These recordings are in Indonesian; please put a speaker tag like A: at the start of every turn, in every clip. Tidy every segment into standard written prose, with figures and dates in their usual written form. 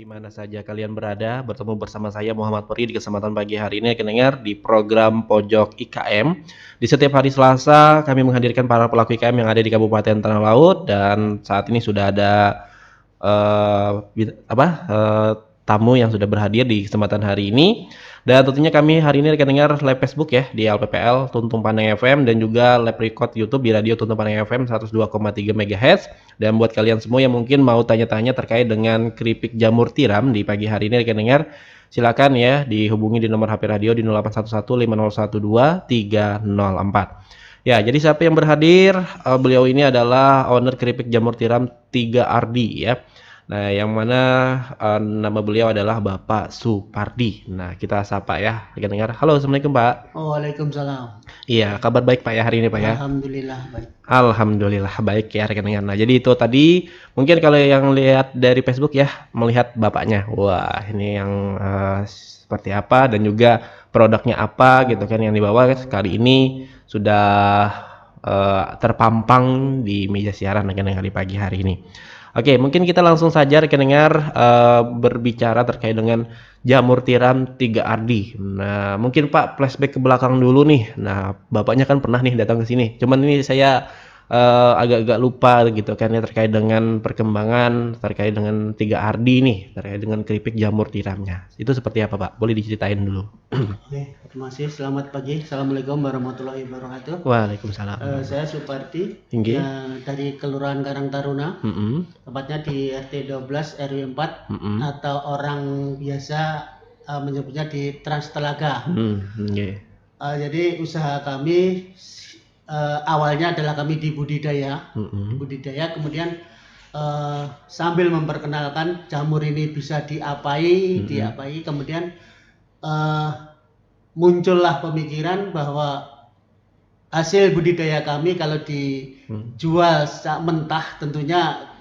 A: mana saja kalian berada, bertemu bersama saya Muhammad Peri di kesempatan pagi hari ini akan dengar di program Pojok IKM. Di setiap hari Selasa kami menghadirkan para pelaku IKM yang ada di Kabupaten Tanah Laut dan saat ini sudah ada eh, bi- apa eh, tamu yang sudah berhadir di kesempatan hari ini. Dan tentunya kami hari ini akan dengar live Facebook ya di LPPL Tuntung Pandang FM dan juga live record YouTube di Radio Tuntung Pandang FM 102,3 MHz. Dan buat kalian semua yang mungkin mau tanya-tanya terkait dengan keripik jamur tiram di pagi hari ini akan dengar, silakan ya dihubungi di nomor HP radio di 0811 5012 304. Ya, jadi siapa yang berhadir? Beliau ini adalah owner keripik jamur tiram 3 Ardi ya. Nah, yang mana nama beliau adalah Bapak Supardi. Nah, kita sapa ya. Kita dengar. Halo, Assalamualaikum Pak.
B: Waalaikumsalam.
A: Iya, kabar baik Pak ya hari ini Pak ya.
B: Alhamdulillah baik.
A: Alhamdulillah baik ya rekan dengar. Nah, jadi itu tadi mungkin kalau yang lihat dari Facebook ya, melihat bapaknya. Wah, ini yang seperti apa dan juga produknya apa gitu kan yang dibawa kali ini sudah terpampang di meja siaran rekan dengar di pagi hari ini. Oke, mungkin kita langsung saja rekan dengar berbicara terkait dengan jamur tiram 3 Ardi. Nah, mungkin Pak flashback ke belakang dulu nih. Nah, bapaknya kan pernah nih datang ke sini. Cuman ini saya agak-agak lupa gitu kan ya terkait dengan perkembangan terkait dengan 3 Ardi nih, terkait dengan keripik jamur tiramnya. Itu seperti apa, Pak? Boleh diceritain dulu.
B: Oke, terima kasih. Selamat pagi. Assalamualaikum warahmatullahi wabarakatuh.
A: Waalaikumsalam.
B: Saya Supardi
A: Tinggi.
B: dari Kelurahan Karang Taruna,
A: Mm-mm.
B: tepatnya di RT 12 RW 4
A: Mm-mm.
B: atau orang biasa menyebutnya di Trans Telaga.
A: Nggih.
B: Jadi usaha kami awalnya adalah kami di budidaya,
A: Mm-mm.
B: kemudian sambil memperkenalkan jamur ini bisa diapai, kemudian muncullah pemikiran bahwa hasil budidaya kami kalau dijual secara mentah tentunya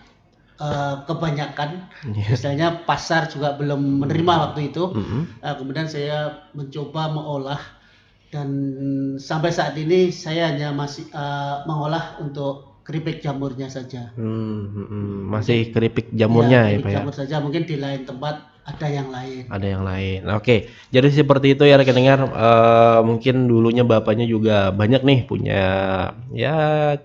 B: kebanyakan,
A: Iya.
B: istilahnya pasar juga belum menerima waktu itu.
A: Mm-mm.
B: Kemudian saya mencoba mengolah dan sampai saat ini saya hanya masih mengolah untuk keripik jamurnya saja.
A: Masih keripik jamurnya ya,
B: keripik
A: Pak ya.
B: jamur saja, mungkin di lain tempat ada yang lain.
A: Ada yang lain. Oke, jadi seperti itu ya rekan dengar. Mungkin dulunya bapaknya juga banyak nih punya ya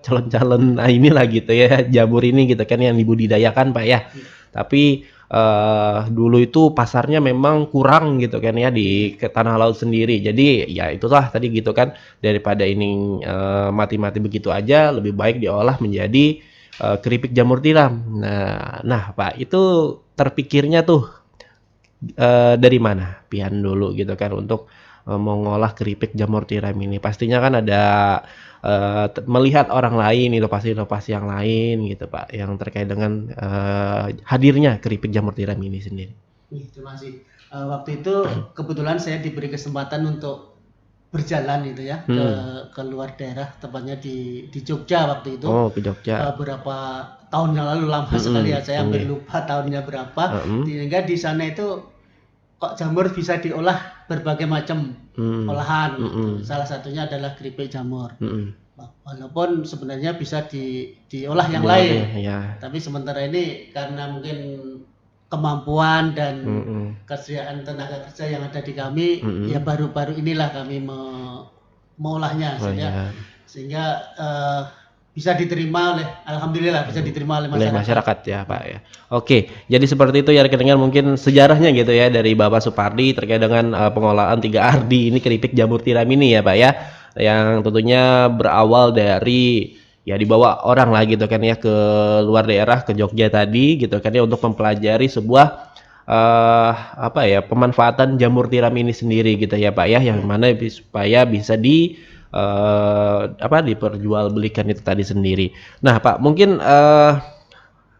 A: calon-calon inilah gitu ya jamur ini gitu kan yang dibudidayakan Pak ya. Tapi dulu itu pasarnya memang kurang gitu kan ya di ke tanah laut sendiri. Jadi ya itulah tadi gitu kan daripada ini mati-mati begitu aja lebih baik diolah menjadi keripik jamur tiram. Nah Pak itu terpikirnya tuh dari mana pian dulu gitu kan untuk mengolah keripik jamur tiram ini? Pastinya kan ada melihat orang lain, inovasi-inovasi yang lain gitu Pak, yang terkait dengan hadirnya keripik jamur tiram ini sendiri.
B: Terima kasih. Waktu itu kebetulan saya diberi kesempatan untuk berjalan itu ya ke luar daerah, tepatnya di Jogja waktu itu.
A: Oh, ke Jogja.
B: Beberapa tahun yang lalu, lama sekali ya, saya hampir lupa tahunnya berapa. Sehingga di sana itu kok jamur bisa diolah berbagai macam olahan. Salah satunya adalah keripik jamur. Walaupun sebenarnya bisa diolah yang lain.
A: Ya.
B: Tapi sementara ini karena mungkin kemampuan dan kesediaan tenaga kerja yang ada di kami, ya baru-baru inilah kami mengolahnya sehingga bisa diterima oleh, alhamdulillah bisa diterima oleh masyarakat
A: ya Pak ya. Oke, jadi seperti itu ya rekan-rekan mungkin sejarahnya gitu ya dari Bapak Supardi terkait dengan pengolahan 3 Ardi ini keripik jamur tiram ini ya Pak ya. Yang tentunya berawal dari ya dibawa orang lah gitu kan ya ke luar daerah ke Jogja tadi gitu kan ya untuk mempelajari sebuah apa ya pemanfaatan jamur tiram ini sendiri gitu ya Pak ya yang mana supaya bisa diperjualbelikan itu tadi sendiri. Nah Pak mungkin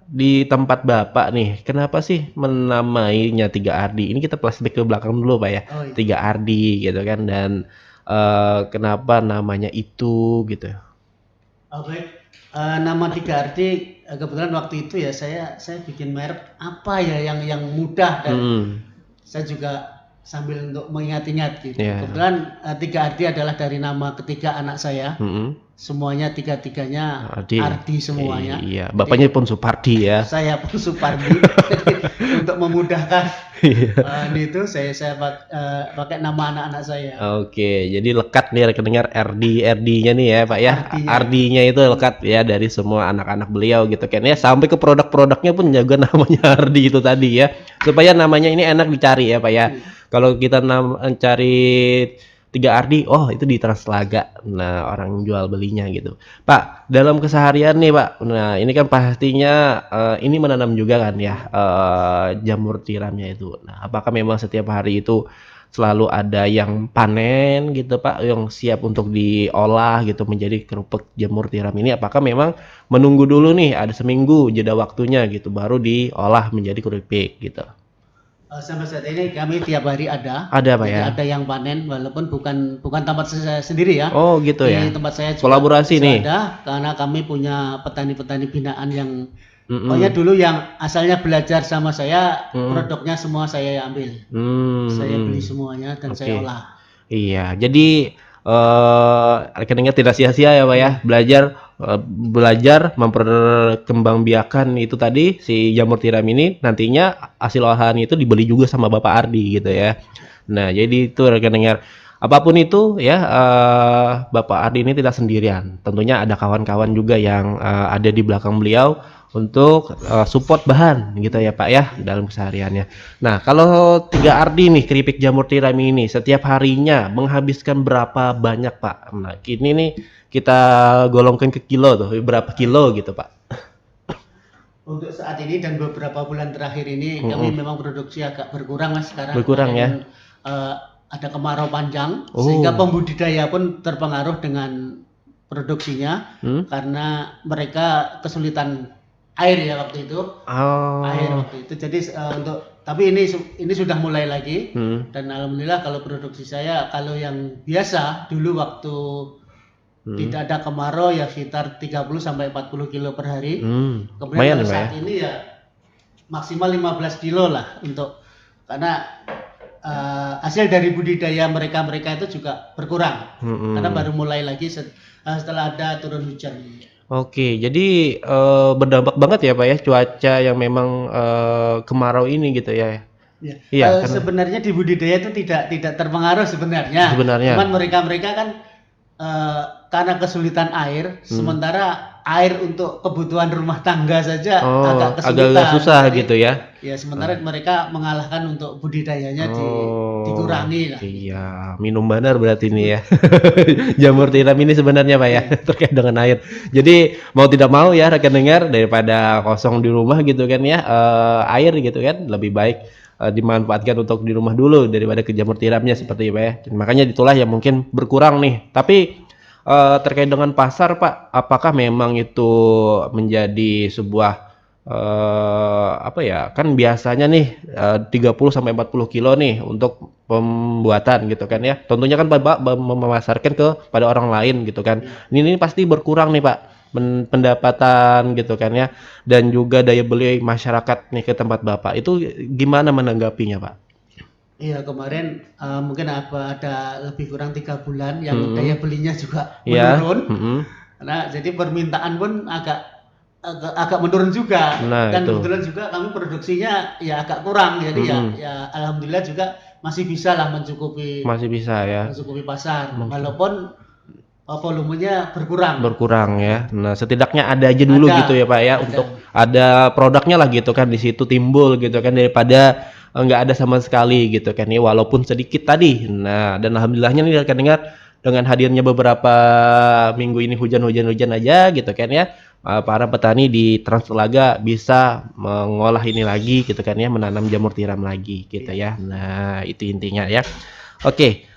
A: di tempat Bapak nih kenapa sih menamainya 3 Ardi? Ini kita flashback ke belakang dulu Pak ya. 3 Ardi gitu kan dan kenapa namanya itu gitu.
B: Oke. Nama 3 Ardi kebetulan waktu itu ya saya bikin merek apa ya yang mudah dan saya juga sambil untuk mengingat-ingat gitu.
A: Iya.
B: Kebetulan 3 Ardi adalah dari nama ketiga anak saya. Semuanya tiga-tiganya Ardi semuanya.
A: Iya, bapaknya pun Supardi ya.
B: Saya pun Supardi. Untuk memudahkan itu saya pakai nama anak-anak saya.
A: Oke, jadi lekat nih dengar RD-nya nih ya Pak ya. Ardinya itu lekat ya dari semua anak-anak beliau gitu kan ya. Sampai ke produk-produknya pun juga namanya Ardi itu tadi ya. Supaya namanya ini enak dicari ya Pak ya. Kalau kita cari 3 Ardi, oh itu di Translaga. Nah, orang jual belinya gitu. Pak, dalam keseharian nih Pak. Nah, ini kan pastinya ini menanam juga kan ya jamur tiramnya itu. Nah, apakah memang setiap hari itu selalu ada yang panen gitu Pak, yang siap untuk diolah gitu menjadi kerupuk jamur tiram ini? Apakah memang menunggu dulu nih ada seminggu jeda waktunya gitu baru diolah menjadi keripik gitu?
B: Sampai saat ini kami tiap hari ada.
A: Ada Pak
B: Jadi
A: ya?
B: ada yang panen walaupun bukan tempat saya sendiri ya.
A: Oh gitu ya.
B: Di tempat saya juga
A: Kolaborasi nih.
B: ada karena kami punya petani-petani binaan yang pokoknya dulu yang asalnya belajar sama saya, produknya semua saya ambil. Saya beli semuanya dan saya olah.
A: Iya, jadi rekeningnya tidak sia-sia ya Pak ya. Belajar memperkembangbiakan itu tadi si jamur tiram ini, nantinya hasil olahan itu dibeli juga sama Bapak Ardi gitu ya. Nah, jadi itu rekan dengar, apapun itu ya Bapak Ardi ini tidak sendirian. Tentunya ada kawan-kawan juga yang ada di belakang beliau untuk support bahan gitu ya Pak ya dalam kesehariannya. Nah, kalau 3 Ardi nih keripik jamur tiram ini setiap harinya menghabiskan berapa banyak Pak? Nah, ini nih kita golongkan ke kilo tuh, berapa kilo gitu Pak?
B: Untuk saat ini dan beberapa bulan terakhir ini kami memang produksi agak berkurang Mas sekarang.
A: Berkurang ya.
B: Ada kemarau panjang sehingga pembudidaya pun terpengaruh dengan produksinya karena mereka kesulitan air ya waktu itu. Air waktu itu. Jadi tapi ini sudah mulai lagi dan alhamdulillah kalau produksi saya kalau yang biasa dulu waktu tidak ada kemarau ya sekitar 30 sampai 40 kilo per hari. Kemudian kalau saat ini ya maksimal 15 kilo lah karena hasil dari budidaya mereka itu juga berkurang karena baru mulai lagi setelah ada turun hujan.
A: Oke, jadi berdampak banget ya Pak ya cuaca yang memang kemarau ini gitu ya.
B: Iya, sebenarnya di budidaya itu tidak terpengaruh sebenarnya. Cuman mereka kan karena kesulitan air, sementara air untuk kebutuhan rumah tangga saja agak kesulitan.
A: Agak susah gitu ya.
B: Ya, sementara mereka mengalahkan untuk budidayanya dikurangi lah.
A: Iya, minum benar berarti ini ya. Jamur tiram ini sebenarnya Pak ya, terkait dengan air. Jadi mau tidak mau ya rekan dengar, daripada kosong di rumah gitu kan ya, air gitu kan lebih baik dimanfaatkan untuk di rumah dulu daripada ke jamur tiramnya seperti itu ya. Makanya itulah yang mungkin berkurang nih. Tapi terkait dengan pasar Pak, apakah memang itu menjadi sebuah apa ya, kan biasanya nih 30 sampai 40 kilo nih untuk pembuatan gitu kan ya. Tentunya kan Bapak memasarkan ke pada orang lain gitu kan. Ini pasti berkurang nih Pak pendapatan gitu kan ya, dan juga daya beli masyarakat nih ke tempat Bapak. Itu gimana menanggapinya Pak?
B: Iya, kemarin mungkin ada lebih kurang 3 bulan yang daya belinya juga menurun. Nah, jadi permintaan pun agak menurun juga. Dan kebetulan juga kami produksinya ya agak kurang. Jadi ya alhamdulillah juga masih bisa lah mencukupi pasar. Walaupun volumenya berkurang ya.
A: Nah, setidaknya ada aja dulu gitu ya Pak ya, untuk ada produknya lah gitu kan di situ timbul gitu kan, daripada nggak ada sama sekali gitu kan ya, walaupun sedikit tadi. Nah, dan alhamdulillahnya nih rekan dengar, dengan hadirnya beberapa minggu ini hujan aja gitu kan ya, para petani di Transtelaga bisa mengolah ini lagi gitu kan ya, menanam jamur tiram lagi gitu ya. Nah, itu intinya ya. Oke,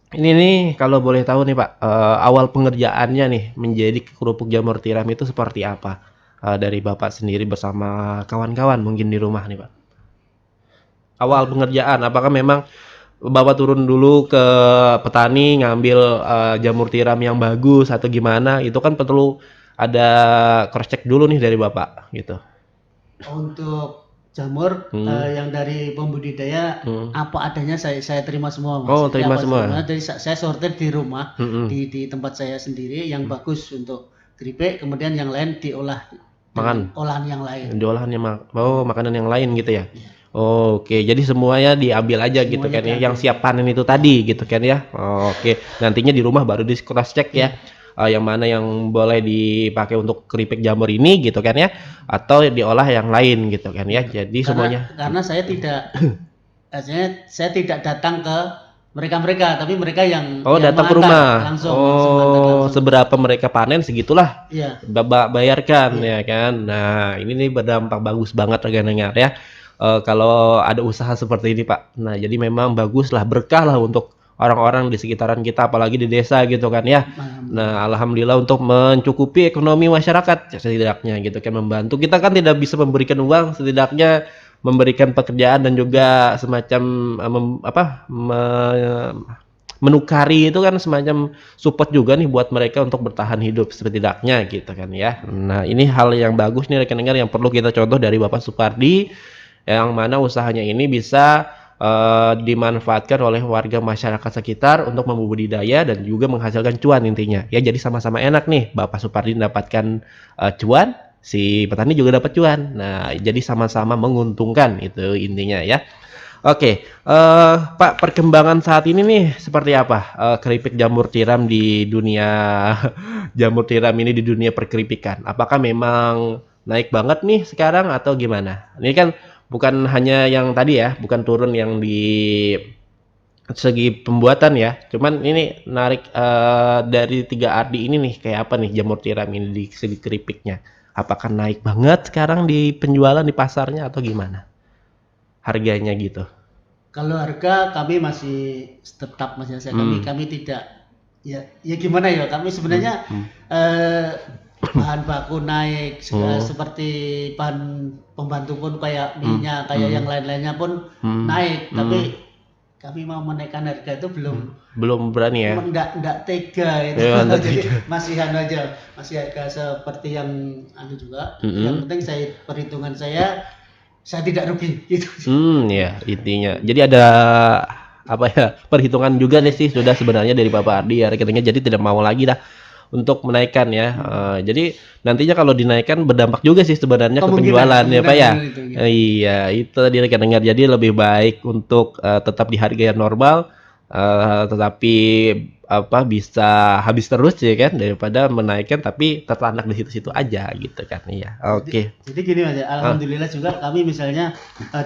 A: ini nih kalau boleh tahu nih Pak, awal pengerjaannya nih menjadi kerupuk jamur tiram itu seperti apa? Dari Bapak sendiri bersama kawan-kawan mungkin di rumah nih Pak. Awal pengerjaan, apakah memang Bapak turun dulu ke petani ngambil jamur tiram yang bagus atau gimana? Itu kan perlu ada cross check dulu nih dari Bapak gitu.
B: Untuk jamur yang dari pembudidaya apa adanya saya terima semua, Mas.
A: Oh, terima semua.
B: Jadi saya sortir di rumah, di tempat saya sendiri yang bagus untuk keripik, kemudian yang lain diolah dengan olahan yang lain.
A: Diolahannya makanan yang lain gitu ya. Oke, jadi semuanya diambil aja gitu kan ya, yang siap panen itu tadi gitu kan ya. Oke, nantinya di rumah baru di cross check ya. Yang mana yang boleh dipakai untuk keripik jamur ini gitu kan ya, atau diolah yang lain gitu kan ya. Jadi semuanya.
B: Karena saya tidak datang ke mereka, tapi mereka yang
A: datang ke rumah
B: langsung.
A: Seberapa mereka panen segitulah bayarkan
B: Iya.
A: ya kan. Nah, ini nih berdampak bagus banget rekan-rekan ya. Kalau ada usaha seperti ini Pak, nah jadi memang baguslah, berkah lah untuk orang-orang di sekitaran kita, apalagi di desa gitu kan ya. Nah, alhamdulillah untuk mencukupi ekonomi masyarakat setidaknya gitu kan, membantu. Kita kan tidak bisa memberikan uang, setidaknya memberikan pekerjaan dan juga semacam menukari itu kan semacam support juga nih buat mereka untuk bertahan hidup setidaknya gitu kan ya. Nah, ini hal yang bagus nih rekan-rekan yang perlu kita contoh dari Bapak Supardi, yang mana usahanya ini bisa dimanfaatkan oleh warga masyarakat sekitar untuk membudidaya dan juga menghasilkan cuan intinya. Ya, jadi sama-sama enak nih. Bapak Supardi mendapatkan cuan, si petani juga dapat cuan. Nah, jadi sama-sama menguntungkan itu intinya ya. Oke, Pak, perkembangan saat ini nih seperti apa keripik jamur tiram di dunia jamur tiram ini di dunia perkeripikan? Apakah memang naik banget nih sekarang atau gimana? Ini kan bukan hanya yang tadi ya, bukan turun yang di segi pembuatan ya, cuman ini narik dari 3 ardi ini nih, kayak apa nih jamur tiram ini di segi keripiknya? Apakah naik banget sekarang di penjualan di pasarnya atau gimana? Harganya gitu.
B: Kalau harga kami masih tetap Mas Yasa, kami tidak ya gimana ya, kami sebenarnya bahan baku naik seperti bahan pembantu pun kayak minyak, kayak yang lain-lainnya pun naik, tapi kami mau menaikkan harga itu belum
A: berani ya.
B: Enggak tega itu.
A: Ya,
B: jadi masih aja, masih harga seperti yang juga. Yang penting perhitungan saya tidak rugi gitu.
A: Ya intinya. Jadi ada apa ya, perhitungan juga nih sih sudah sebenarnya dari Bapak Ardi ya rekeningnya, jadi tidak mau lagi dah untuk menaikkan ya. Jadi nantinya kalau dinaikkan berdampak juga sih sebenarnya ke penjualan ya Pak ya. Iya, itu tadi rekan-rekan. Jadi lebih baik untuk tetap di harga yang normal, tetapi bisa habis terus ya kan, daripada menaikkan tapi tertanak di situ-situ aja gitu kan. Iya. Oke.
B: Jadi gini Mas, alhamdulillah juga kami misalnya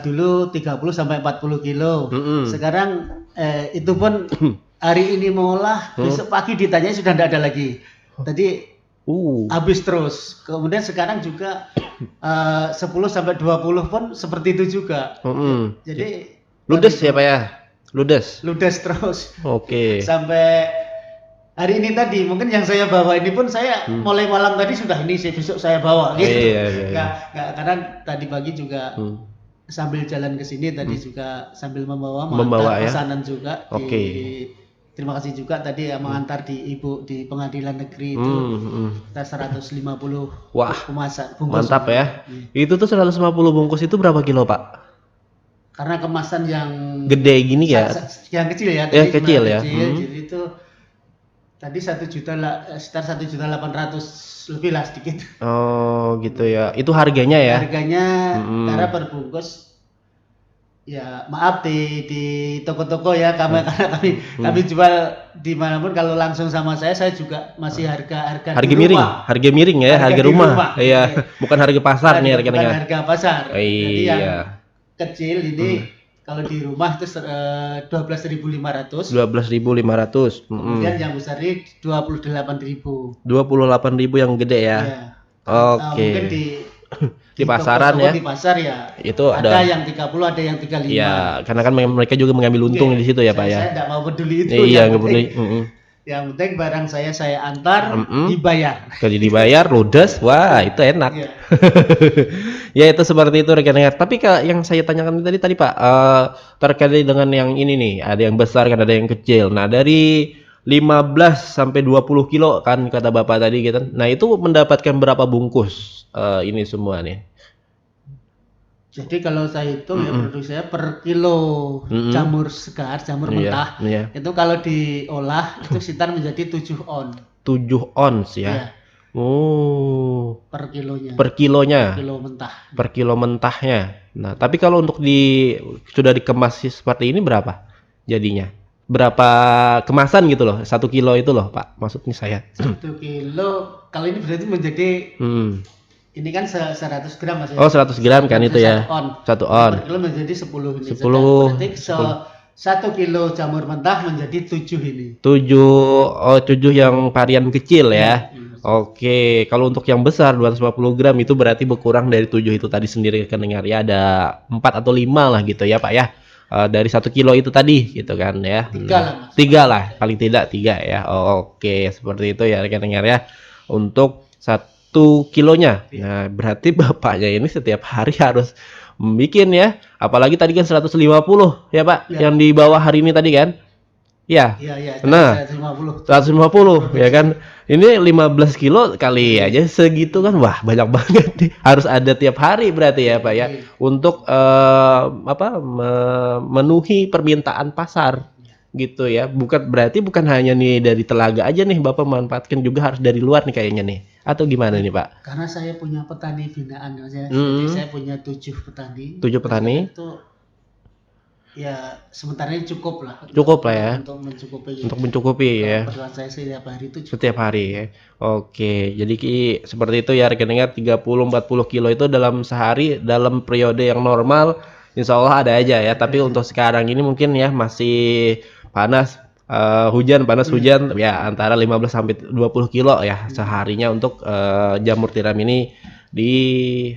B: dulu 30 sampai 40 kilo. Sekarang itu pun hari ini mau olah, besok pagi ditanya sudah tidak ada lagi. Tadi habis terus. Kemudian sekarang juga 10 sampai 20 pun seperti itu juga. Jadi
A: ludes ya Pak ya? Ludes
B: terus.
A: Oke.
B: Sampai hari ini tadi mungkin yang saya bawa ini pun saya mulai malam tadi sudah ini besok saya bawa gitu. Iya. Nggak, karena tadi pagi juga sambil jalan ke sini tadi juga sambil membawa pesanan ya? Juga. Terima kasih juga tadi mengantar di Ibu di pengadilan negeri itu 150 bungkus.
A: Mantap ya. Itu tuh 150 bungkus itu berapa kilo Pak?
B: Karena kemasan yang
A: gede gini ya,
B: yang kecil ya,
A: kecil ya.
B: Jadi itu tadi 1 juta lah, sekitar 1.800.000 lebih lah sedikit.
A: Oh gitu ya, itu harganya ya?
B: Harganya karena per bungkus ya maaf di toko-toko ya, karena kami jual dimanapun. Kalau langsung sama saya juga masih harga
A: miring, harga miring ya, harga rumah. Iya, bukan harga pasar nih rekan-rekan.
B: Bukan harga pasar.
A: Jadi
B: yang kecil ini kalau di rumah itu 12.500.
A: 12.500.
B: Kemudian yang besar ini 28.000.
A: 28.000 yang gede ya.
B: Iya.
A: Oke.
B: Mungkin
A: di pasaran ya.
B: Di pasar ya.
A: Itu
B: ada yang 30, ada yang 35.
A: Iya, karena kan mereka juga mengambil untung di situ ya, Pak ya.
B: Saya tidak mau peduli itu.
A: Iya, nggak peduli.
B: Yang penting barang saya antar, dibayar.
A: Kalau dibayar ludes, wah itu enak. Iya. Ya itu seperti itu rekan-rekan. Tapi yang saya tanyakan tadi Pak, terkait dengan yang ini nih, ada yang besar kan, ada yang kecil. Nah dari 15 sampai 20 kilo kan kata Bapak tadi gitu. Nah itu mendapatkan berapa bungkus ini semua nih?
B: Jadi kalau saya hitung ya produksi saya per kilo jamur segar, jamur mentah, itu kalau diolah itu sekitar menjadi 7 on.
A: 7 ons ya.
B: Iya,
A: Oh,
B: per kilonya.
A: per kilonya.
B: Per kilo mentah.
A: Per kilo mentahnya. Nah, tapi kalau untuk sudah dikemas seperti ini berapa jadinya? Berapa kemasan gitu loh? 1 kilo itu loh, Pak. Maksudnya saya.
B: 1 kilo kalau ini berarti menjadi ini kan 100 gram Mas ya.
A: Oh, 100 gram kan itu ya. 1 on.
B: Per kilo menjadi 10 ini.
A: 10.
B: Berarti 1 kilo jamur mentah menjadi 7 ini.
A: 7 yang varian kecil ya. Oke, kalau untuk yang besar 250 gram itu berarti berkurang dari 7 itu tadi sendiri kan dengar ya, ada 4 atau 5 lah gitu ya Pak ya. Dari 1 kilo itu tadi gitu kan ya.
B: 3 lah Mas.
A: 3 lah, paling tidak 3 ya. Oke, seperti itu ya rekan dengar ya. Untuk 1 kilonya. Nah, berarti bapaknya ini setiap hari harus bikin ya. Apalagi tadi kan 150 ya Pak, yang di bawah hari ini tadi kan. Ya.
B: Iya,
A: Nah,
B: 150
A: ya kan. Ini 15 kilo kali aja segitu kan. Wah, banyak banget nih. Harus ada tiap hari berarti ya, Pak ya. Untuk memenuhi permintaan pasar. Gitu ya. Bukan hanya nih dari Telaga aja nih Bapak manfaatkan, juga harus dari luar nih kayaknya nih. Atau gimana nih, Pak?
B: Karena saya punya petani binaan Mas ya. Jadi saya punya 7 petani.
A: 7 petani.
B: Itu ya sementara ini cukup lah
A: ya
B: untuk
A: mencukupi ya
B: kebutuhan saya setiap hari itu cukup.
A: Setiap hari ya. Oke, jadi seperti itu ya rekan dengar, 30-40 kilo itu dalam sehari, dalam periode yang normal insya Allah ada aja ya. Tapi untuk sekarang ini mungkin ya masih panas, hujan ya antara 15 sampai 20 kilo ya seharinya untuk jamur tiram ini diolah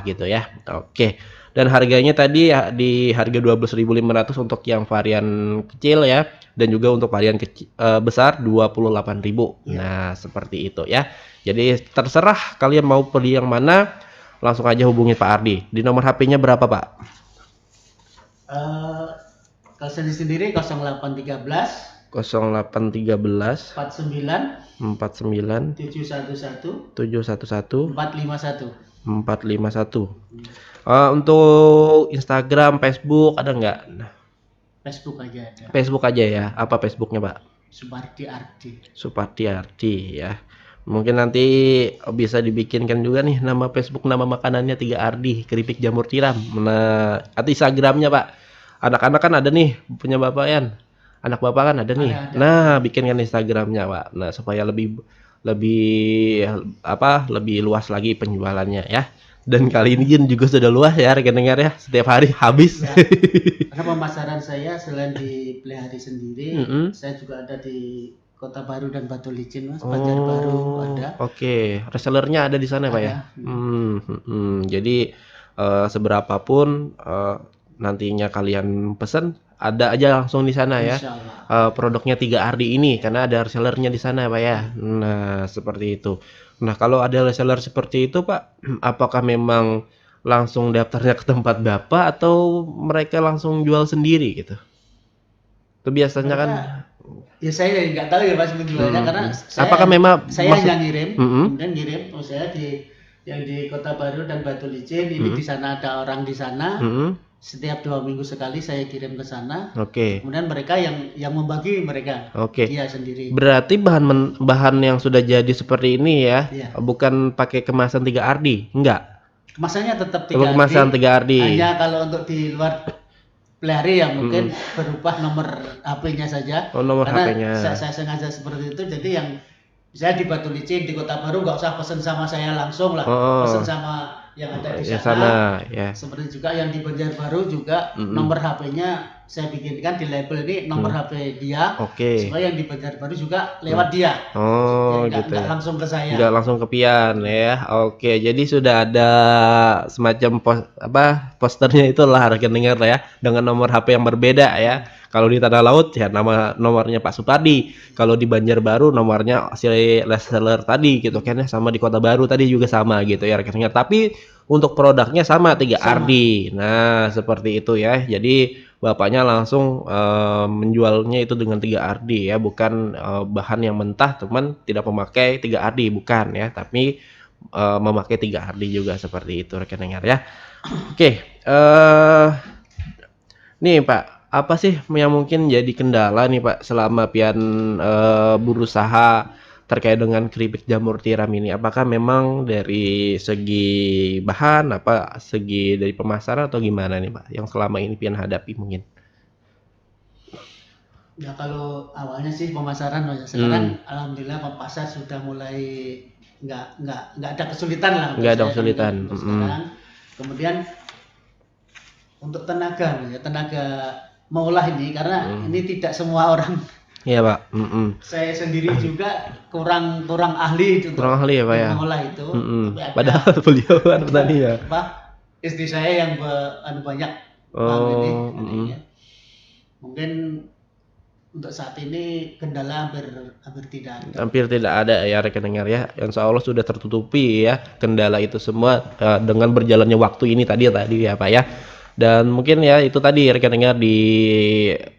A: gitu ya. Oke. Dan harganya tadi ya di harga 12.500 untuk yang varian kecil ya, dan juga untuk varian besar 28.000. Nah, seperti itu ya. Jadi terserah kalian mau beli yang mana, langsung aja hubungi Pak Ardi. Di nomor HP-nya berapa, Pak?
B: Kalau saya sendiri 0813
A: 0813
B: 49
A: 711
B: 451.
A: Untuk Instagram, Facebook ada nggak?
B: Facebook aja ada.
A: Facebook aja ya. Apa Facebooknya, Pak?
B: Supardi Ardi
A: ya. Mungkin nanti bisa dibikinkan juga nih nama Facebook, nama makanannya 3 Ardi, keripik jamur tiram. Nah, atau Instagramnya, Pak. Anak-anak kan ada nih, punya Bapak kan. Anak Bapak kan ada nih. Ada. Nah, bikinkan Instagramnya, Pak. Nah, supaya lebih luas lagi penjualannya ya. Dan kali ini juga sudah luas ya rekan dengar ya, setiap hari habis
B: ya. Karena pemasaran saya selain di Plehari sendiri, saya juga ada di Kota Baru dan Batu Licin Mas, Banjarbaru ada.
A: Oke, resellernya ada di sana Pak ya. Jadi seberapapun nantinya kalian pesan, ada aja langsung di sana ya. Produknya 3 Ardi ini karena ada resellernya di sana Pak ya. Nah, seperti itu. Nah, kalau ada reseller seperti itu Pak, apakah memang langsung daftarnya ke tempat Bapak atau mereka langsung jual sendiri gitu? Itu biasanya kan
B: ya saya nggak tahu ya Mas penjualnya, karena
A: apakah memang
B: saya yang ngirim, kemudian ngirim saya yang di Kota Baru dan Batu Licin ini di sana ada orang di sana. Setiap 2 minggu sekali saya kirim ke sana. Kemudian mereka yang membagi mereka. Dia sendiri.
A: Berarti bahan yang sudah jadi seperti ini ya, bukan pakai kemasan 3 Ardi, enggak?
B: Kemasannya tetap 3 Ardi.
A: Kemasan 3 Ardi.
B: Hanya kalau untuk di luar Plehari yang mungkin berubah nomor HP-nya saja.
A: Nomor HP-nya.
B: Saya sengaja seperti itu, jadi yang saya di Batu Licin, di Kota Baru nggak usah pesen sama saya langsung lah, pesen sama yang ada di sana. Seperti juga yang di Banjarbaru juga nomor HP-nya saya bikinkan di label ini nomor HP dia, supaya yang di Banjarbaru juga lewat dia.
A: Gitu.
B: Nggak langsung ke saya.
A: Nggak langsung ke Pian ya. Jadi sudah ada semacam posternya itulah rekan dengar lah ya, dengan nomor HP yang berbeda ya. Kalau di Tanah Laut ya nomornya Pak Supardi. Kalau di Banjarbaru nomornya si reseller tadi gitu kan ya, sama di Kota Baru tadi juga sama gitu ya rekan dengar. Tapi untuk produknya sama 3 Ardi. Nah, seperti itu ya. Jadi bapaknya langsung menjualnya itu dengan 3 Ardi ya, bukan bahan yang mentah teman, tidak memakai 3 Ardi bukan ya, tapi memakai 3 hardi juga seperti itu rekan dengar ya. Oke, nih Pak, apa sih yang mungkin jadi kendala nih Pak selama pian berusaha terkait dengan keripik jamur tiram ini? Apakah memang dari segi bahan, apa segi dari pemasaran atau gimana nih Pak yang selama ini pian hadapi mungkin?
B: Ya kalau awalnya sih pemasaran, Mas. Sekarang alhamdulillah pasar sudah mulai nggak ada kesulitan lah untuk
A: Nggak ada
B: saya
A: kesulitan.
B: untuk sekarang. Kemudian untuk tenaga, Mas, ya, tenaga mengolah ini karena ini tidak semua orang.
A: Iya Pak.
B: Saya sendiri juga kurang ahli itu
A: Kurang ahli ya Pak ya.
B: mengolah itu. Tapi ada
A: Padahal beliau kan petani ya.
B: istri saya yang banyak ini. Ya. Mungkin untuk saat ini kendala hampir tidak ada.
A: Hampir tidak ada ya rekan dengar ya. Insya Allah sudah tertutupi ya kendala itu semua dengan berjalannya waktu ini tadi ya Pak ya. Dan mungkin ya itu tadi rekan dengar di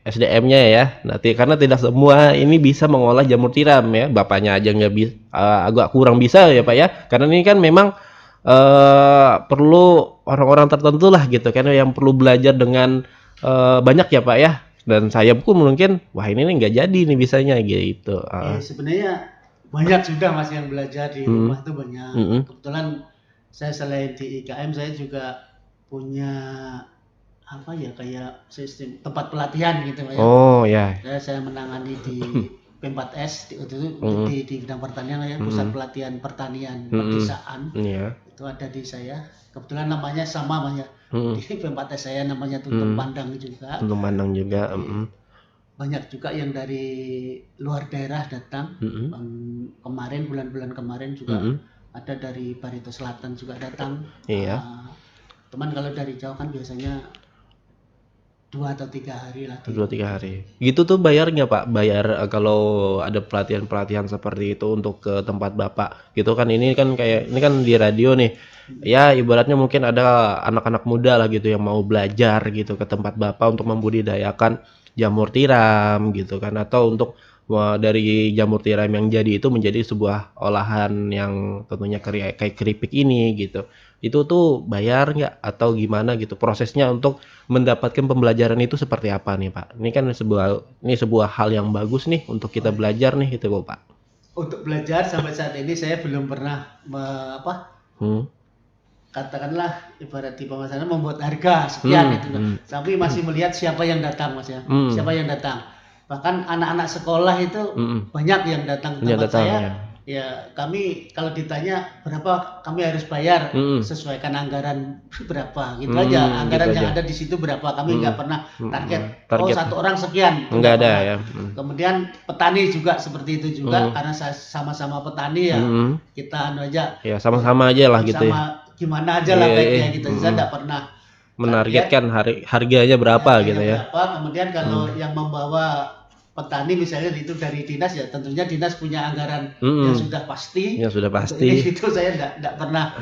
A: SDM-nya ya. Nanti karena tidak semua ini bisa mengolah jamur tiram ya. Bapaknya aja nggak bisa, agak kurang bisa ya Pak ya. Karena ini kan memang perlu orang-orang tertentu lah gitu kan yang perlu belajar dengan banyak ya Pak ya. Dan saya pun mungkin wah ini nih nggak jadi nih bisanya gitu.
B: Sebenarnya banyak sudah Mas yang belajar di rumah itu banyak. Kebetulan saya selain di IKM saya juga punya apa ya kayak sistem tempat pelatihan gitu ya.
A: Oh ya.
B: Saya menangani di P4S di bidang pertanian ya, pusat pelatihan pertanian pedesaan. Itu ada di saya. Kebetulan namanya sama Mas ya. Di P4S saya namanya Tuntun Pandang juga.
A: Tuntun Pandang juga.
B: Banyak juga yang dari luar daerah datang. Kemarin bulan-bulan kemarin juga ada dari Barito Selatan juga datang.
A: Iya.
B: Teman kalau dari jauh kan biasanya 2 atau 3 hari lah.
A: 2-3 hari. Gitu tuh bayar nggak Pak? Bayar kalau ada pelatihan-pelatihan seperti itu untuk ke tempat Bapak. Gitu kan ini kan kayak ini kan di radio nih. Ya ibaratnya mungkin ada anak-anak muda lah gitu yang mau belajar gitu ke tempat Bapak untuk membudidayakan jamur tiram gitu kan atau untuk dari jamur tiram yang jadi itu menjadi sebuah olahan yang tentunya kayak keripik ini gitu. Itu tuh bayar nggak atau gimana gitu prosesnya untuk mendapatkan pembelajaran itu seperti apa nih Pak? Ini kan sebuah hal yang bagus nih untuk kita belajar nih itu Pak.
B: Untuk belajar sampai saat ini saya belum pernah katakanlah ibarat di pemasaran membuat harga sekian itu tapi masih melihat siapa yang datang Mas ya. Siapa yang datang. Bahkan anak-anak sekolah itu banyak yang datang ke tempat saya. Ya kami kalau ditanya berapa kami harus bayar sesuaikan anggaran berapa gitu aja anggaran yang ada di situ berapa kami nggak pernah target satu orang sekian
A: nggak ada ya.
B: Kemudian petani juga seperti itu juga karena sama-sama petani ya kita aja
A: ya sama-sama aja lah gitu
B: ya gimana aja lah baiknya gitu saya nggak pernah
A: menargetkan harganya berapa gitu ya.
B: Kemudian kalau yang membawa petani misalnya itu dari dinas ya tentunya dinas punya anggaran yang sudah pasti.
A: Yang sudah pasti.
B: Itu saya enggak pernah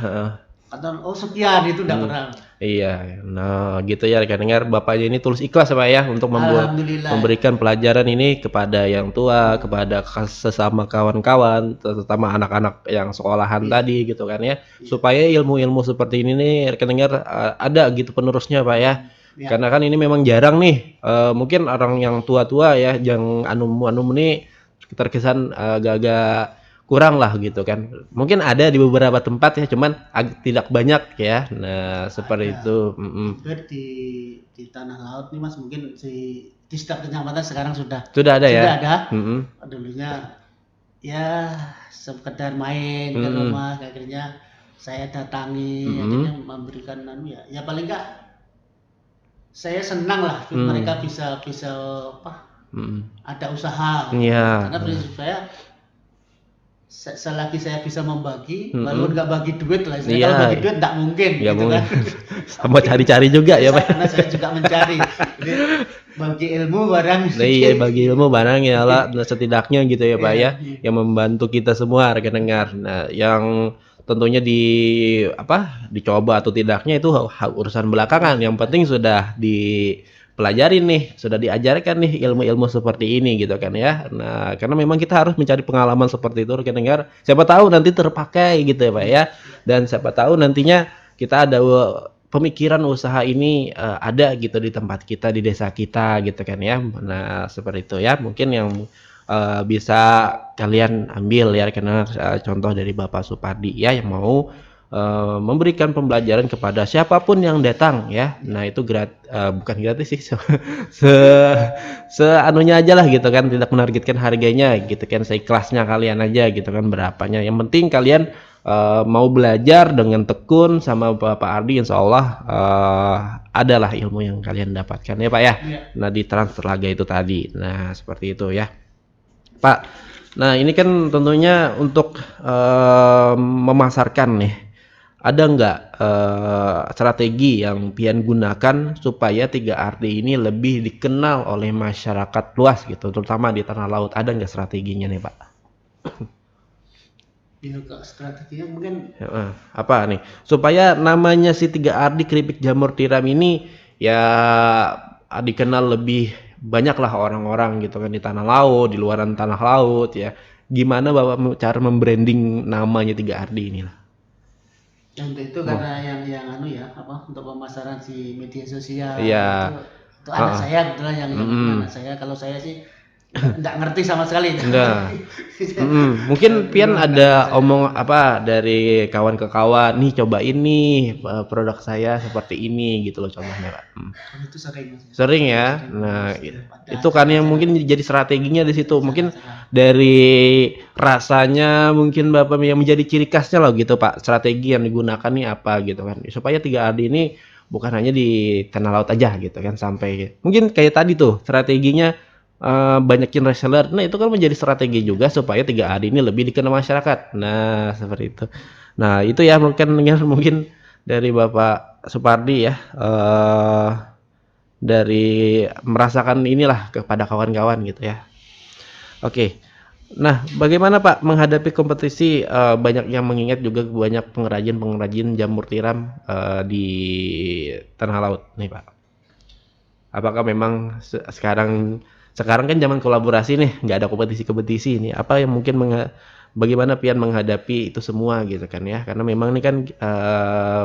B: kata sekian itu enggak pernah.
A: Iya, nah gitu ya rekan dengar bapaknya ini tulus ikhlas ya Pak ya untuk memberikan pelajaran ini kepada yang tua, kepada sesama kawan-kawan, terutama anak-anak yang sekolahan tadi gitu kan ya, supaya ilmu-ilmu seperti ini nih rekan dengar ada gitu penerusnya Pak ya. Karena kan ini memang jarang nih, mungkin orang yang tua-tua ya, yang anum ini terkesan agak-agak kurang lah gitu kan. Mungkin ada di beberapa tempat ya, cuman tidak banyak ya. Nah seperti itu.
B: Di tanah laut nih Mas, mungkin di setiap kecamatan sekarang sudah
A: ada ya.
B: Sudah ada. Dulunya ya sekedar main ke rumah, akhirnya saya datangi, akhirnya memberikan ya paling enggak saya senang lah mereka bisa ada usaha karena prinsip saya selagi saya bisa membagi walaupun nggak bagi duit lah kalau bagi duit nggak mungkin gitu kan
A: sama cari-cari juga ya Pak
B: karena saya juga mencari jadi, bagi ilmu barang
A: bagi ilmu barang ya lah setidaknya gitu ya Pak ya yang membantu kita semua rekan dengar. Nah yang tentunya dicoba atau tidaknya itu urusan belakangan. Yang penting sudah pelajarin nih, sudah diajarkan nih ilmu-ilmu seperti ini gitu kan ya. Nah, karena memang kita harus mencari pengalaman seperti itu rekan dengar. Siapa tahu nanti terpakai gitu ya Pak ya. Dan siapa tahu nantinya kita ada pemikiran usaha ini ada gitu di tempat kita, di desa kita gitu kan ya. Nah, seperti itu ya. Mungkin yang bisa kalian ambil ya karena contoh dari Bapak Supardi ya yang mau memberikan pembelajaran kepada siapapun yang datang ya. Nah, itu bukan gratis sih. Seanunya aja lah gitu kan, tidak menargetkan harganya gitu kan, seikhlasnya kalian aja gitu kan berapanya. Yang penting kalian mau belajar dengan tekun sama Bapak Ardi, insya Allah adalah ilmu yang kalian dapatkan ya Pak ya. Nah, di transfer laga itu tadi. Nah, seperti itu ya Pak. Nah, ini kan tentunya untuk memasarkan nih. Ada nggak strategi yang Pian gunakan supaya 3RD ini lebih dikenal oleh masyarakat luas gitu, terutama di tanah laut? Ada nggak strateginya nih Pak?
B: Strateginya mungkin
A: apa nih? Supaya namanya si 3RD keripik jamur tiram ini ya dikenal lebih banyak lah orang-orang gitu kan di tanah laut, di luaran tanah laut ya. Gimana Bapak cara membranding namanya 3RD ini lah?
B: Untuk itu karena yang anu ya untuk pemasaran di media sosial
A: Iya.
B: itu anak saya kebetulan yang anak saya. Kalau saya sih nggak ngerti sama sekali.
A: Enggak. Mungkin Pian ada omong apa dari kawan ke kawan, nih cobain nih produk saya seperti ini gitu loh contohnya Pak.
B: Itu sering.
A: Sering ya. Nah, itu kan yang mungkin jadi strateginya di situ. Mungkin dari rasanya mungkin Bapak yang menjadi ciri khasnya loh gitu Pak. Strategi yang digunakan nih apa gitu kan. Supaya 3RD ini bukan hanya di tanah laut aja gitu kan, sampai mungkin kayak tadi tuh strateginya banyakin reseller. Nah, itu kan menjadi strategi juga supaya 3RD ini lebih dikenal masyarakat. Nah, seperti itu. Nah, itu ya mungkin dari Bapak Supardi ya dari merasakan inilah kepada kawan-kawan gitu ya. Oke. Nah, bagaimana Pak menghadapi kompetisi banyak yang mengingat juga banyak pengrajin jamur tiram di tanah laut nih Pak? Apakah memang sekarang kan zaman kolaborasi nih, nggak ada kompetisi-kompetisi ini. Apa yang mungkin bagaimana Pian menghadapi itu semua gitu kan ya? Karena memang ini kan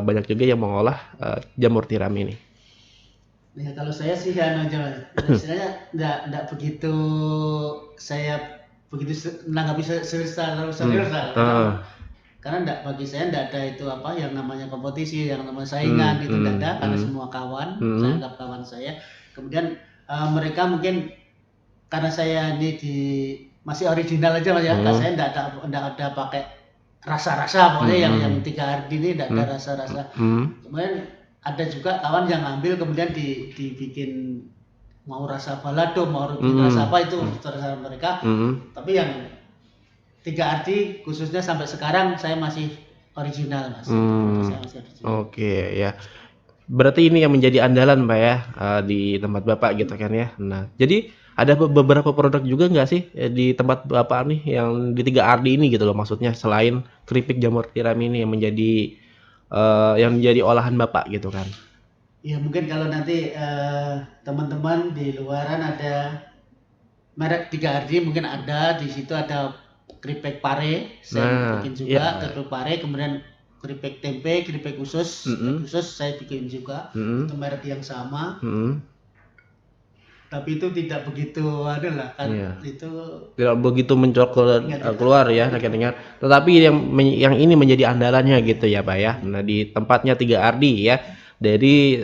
A: banyak juga yang mengolah jamur tiram ini.
B: Ya kalau saya sih istilahnya nggak begitu menanggapi serius karena bagi saya nggak ada itu yang namanya kompetisi, yang namanya saingan itu nggak ada, karena semua kawan, saya anggap kawan saya. Kemudian mereka mungkin karena saya ini masih original aja Mas ya, saya nggak ada pakai rasa-rasa pokoknya yang 3RD ini nggak ada rasa-rasa. Kemudian ada juga kawan yang ngambil kemudian dibikin mau rasa balado, mau rasa apa itu terserah mereka. Tapi yang 3RD khususnya sampai sekarang saya masih original Mas. Saya masih original.
A: Oke ya. Berarti ini yang menjadi andalan Pak ya di tempat Bapak gitu kan ya. Nah, jadi ada beberapa produk juga nggak sih di tempat Bapak nih yang di 3RD ini gitu loh, maksudnya selain keripik jamur tiram ini yang menjadi olahan Bapak gitu kan?
B: Ya mungkin kalau nanti teman-teman di luaran ada merek 3RD mungkin ada, di situ ada keripik pare, saya bikin juga keripik pare, kemudian keripik tempe, keripik usus saya bikin juga, itu merek yang sama. Tapi itu tidak begitu adalah kan itu
A: tidak begitu mencolok keluar ya rekan-rekan. Tetapi yang ini menjadi andalannya gitu ya Pak ya. Nah, di tempatnya 3RD ya. Dari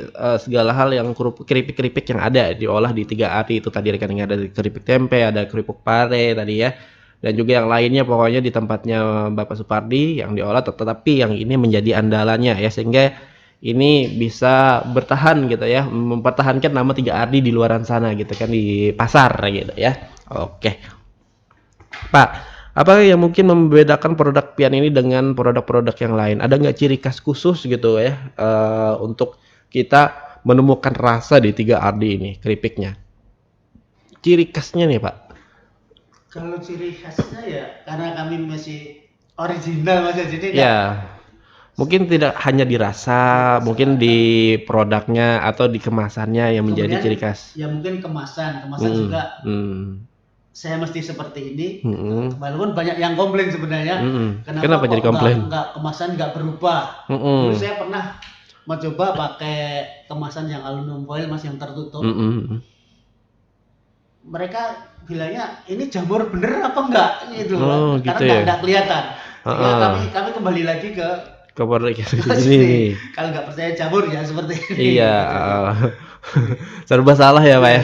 A: segala hal yang keripik-keripik yang ada diolah di 3RD itu tadi rekan-rekan, ada keripik tempe, ada keripik pare tadi ya. Dan juga yang lainnya pokoknya di tempatnya Bapak Supardi yang diolah, tetapi yang ini menjadi andalannya ya, sehingga ini bisa bertahan gitu ya, mempertahankan nama 3RD di luaran sana gitu kan, di pasar gitu ya. Oke Pak, apa yang mungkin membedakan produk Pian ini dengan produk-produk yang lain? Ada nggak ciri khas khusus gitu ya untuk kita menemukan rasa di 3RD ini keripiknya? Ciri khasnya nih Pak.
B: Kalau ciri khasnya ya karena kami masih original Mas, jadi
A: Mungkin tidak hanya di rasa, mungkin di produknya atau di kemasannya yang menjadi
B: Kemudian,
A: ciri khas.
B: ya mungkin kemasan juga saya mesti seperti ini. Walaupun banyak yang komplain sebenarnya,
A: Kenapa
B: kok
A: jadi komplain?
B: nggak kemasan nggak berubah. Dulu saya pernah mencoba pakai kemasan yang aluminium foil Mas, yang tertutup. Mereka bilangnya ini jamur bener apa enggak gitu,
A: gitu
B: karena
A: ya?
B: enggak kelihatan. Sehingga kami kembali lagi ke
A: ini.
B: kalau nggak percaya jamur ya seperti ini.
A: Iya,
B: Gitu.
A: serba salah ya Pak ya.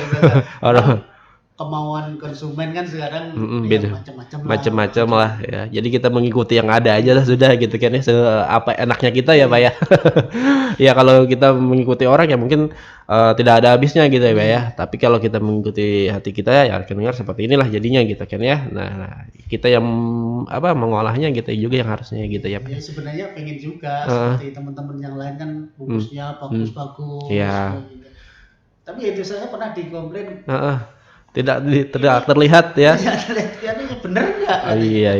A: Orang
B: Kemauan konsumen kan sekarang
A: beda, macam-macam lah ya. Jadi kita mengikuti yang ada aja lah sudah gitu kan ya. Apa enaknya kita ya Pak ya. Ya kalau kita mengikuti orang ya mungkin tidak ada habisnya gitu ya Pak ya. Tapi kalau kita mengikuti hati kita ya dengar seperti inilah jadinya gitu kan ya. Nah, kita yang mengolahnya kita juga yang harusnya gitu ya Pak.
B: Ya sebenarnya pengen juga seperti teman-teman yang lain kan bungkusnya bagus-bagus.
A: Iya.
B: Tapi itu saya pernah dikomplain.
A: Tidak terlihat ya.
B: Ini bener nggak?
A: Iya.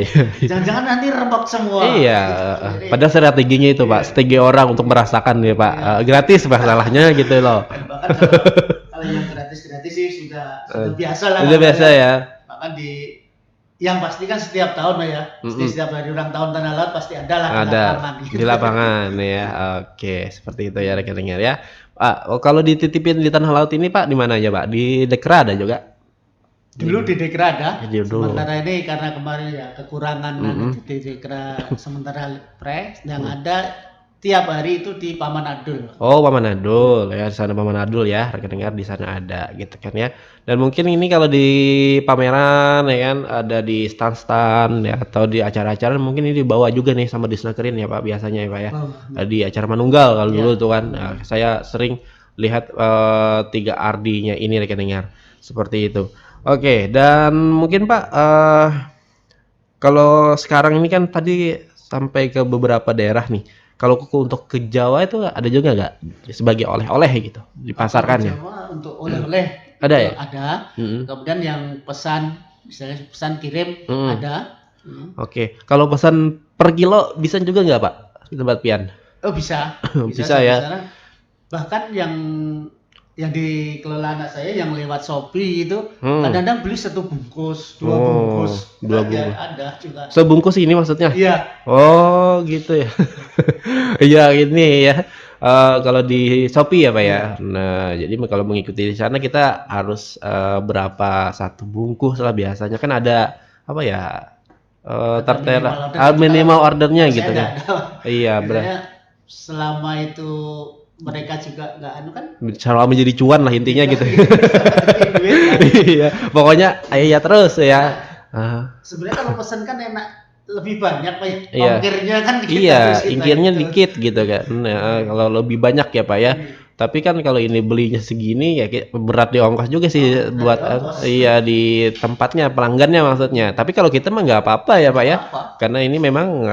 B: Jangan-jangan nanti rembak semua.
A: Iya. Padahal strateginya itu Pak, strategi orang untuk merasakan ya Pak. Gratis masalahnya gitu loh.
B: Bahkan kalau yang gratis sih sudah biasa lah.
A: Sudah biasa ya.
B: Bahkan yang pasti kan setiap tahun Pak ya. Setiap hari ulang tahun Tanah Laut pasti ada lah
A: di lapangan ya. Oke, seperti itu ya rekan-rekan ya. Pak, kalau dititipin di Tanah Laut ini Pak di mana aja Pak? Di Dekra ada juga?
B: Dulu di Dekra ada,
A: sementara
B: ini karena kemarin ya kekurangan di Dekra sementara yang ada tiap hari itu di Paman Adul.
A: Oh, Paman Adul ya, di sana Paman Adul ya, rekan-rekan di sana ada gitu kan ya. Dan mungkin ini kalau di pameran ya kan ada di stand-stand ya atau di acara-acara mungkin ini dibawa juga nih sama disnakerin ya Pak biasanya ya Pak ya. Di acara Manunggal kalau dulu tuh kan. Nah, saya sering lihat 3 RD-nya ini rekan-rekan seperti itu. Oke, dan mungkin Pak kalau sekarang ini kan tadi sampai ke beberapa daerah nih. Kalau untuk ke Jawa itu ada juga nggak sebagai oleh-oleh gitu dipasarkannya?
B: Jawa untuk oleh-oleh
A: ada ya?
B: Ada. Kemudian yang pesan misalnya pesan kirim ada.
A: Oke, kalau pesan per kilo bisa juga nggak Pak di tempat Pian?
B: Oh bisa.
A: Bisa ya.
B: Sana. Bahkan yang dikelola anak saya yang lewat Shopee itu kadang-kadang beli 1 bungkus, 2 bungkus.
A: 2 bungkus.
B: Ada juga.
A: Sebungkus ini maksudnya?
B: Iya.
A: Oh gitu ya. Iya ini ya. Kalau di Shopee ya Pak ya. Nah jadi kalau mengikuti di sana kita harus berapa 1 bungkus lah biasanya kan ada apa ya tertera minimal ordernya gitu kan. Iya benar.
B: Selama itu mereka juga nggak kan
A: selalu menjadi cuan lah intinya gitu. Iya pokoknya ya terus ya.
B: Sebenarnya kalau pesen kan enak lebih banyak Pak ya. Ongkirnya kan dikit.
A: Iya ongkirnya dikit gitu kan. Nah, kalau lebih banyak ya Pak ya. Tapi kan kalau ini belinya segini ya berat di ongkos juga sih buat iya di tempatnya pelanggannya maksudnya. Tapi kalau kita mah nggak apa-apa ya Pak ya. Karena ini memang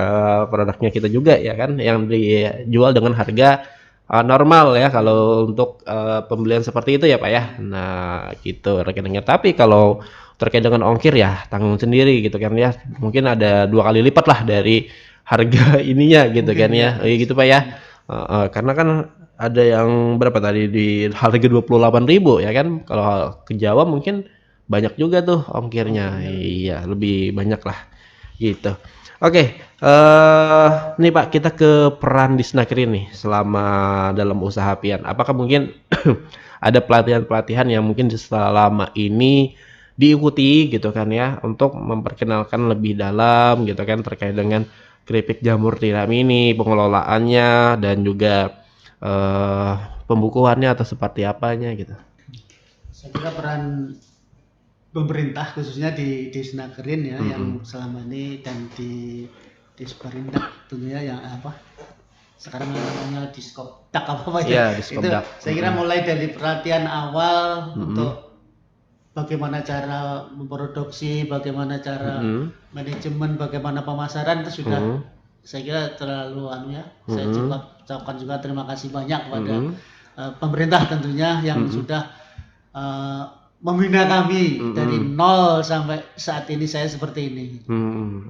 A: produknya kita juga ya kan yang dijual dengan harga normal ya kalau untuk pembelian seperti itu ya Pak ya. Nah gitu rekeningnya. Tapi kalau terkait dengan ongkir ya tanggung sendiri gitu kan ya. Mungkin ada 2 kali lipat lah dari harga ininya gitu kan ya. Gitu Pak ya. Karena kan ada yang berapa tadi di harga 28.000 ya kan. Kalau ke Jawa mungkin banyak juga tuh ongkirnya. Iya lebih banyak lah gitu. Oke, nih Pak kita ke peran disnaker nih selama dalam usaha Pian. Apakah mungkin ada pelatihan-pelatihan yang mungkin selama ini diikuti gitu kan ya untuk memperkenalkan lebih dalam gitu kan terkait dengan keripik jamur tiram ini, pengelolaannya dan juga pembukuannya atau seperti apanya gitu.
B: Saya kira peran pemerintah khususnya di disnakerin ya yang selama ini dan di Disperindak tentunya yang apa sekarang namanya Diskopdak apa ya itu saya kira mulai dari pelatihan awal untuk bagaimana cara memproduksi, bagaimana cara manajemen, bagaimana pemasaran itu sudah saya kira terlalu saya juga ucapkan juga terima kasih banyak kepada pemerintah tentunya yang sudah membina kami dari nol sampai saat ini saya seperti ini.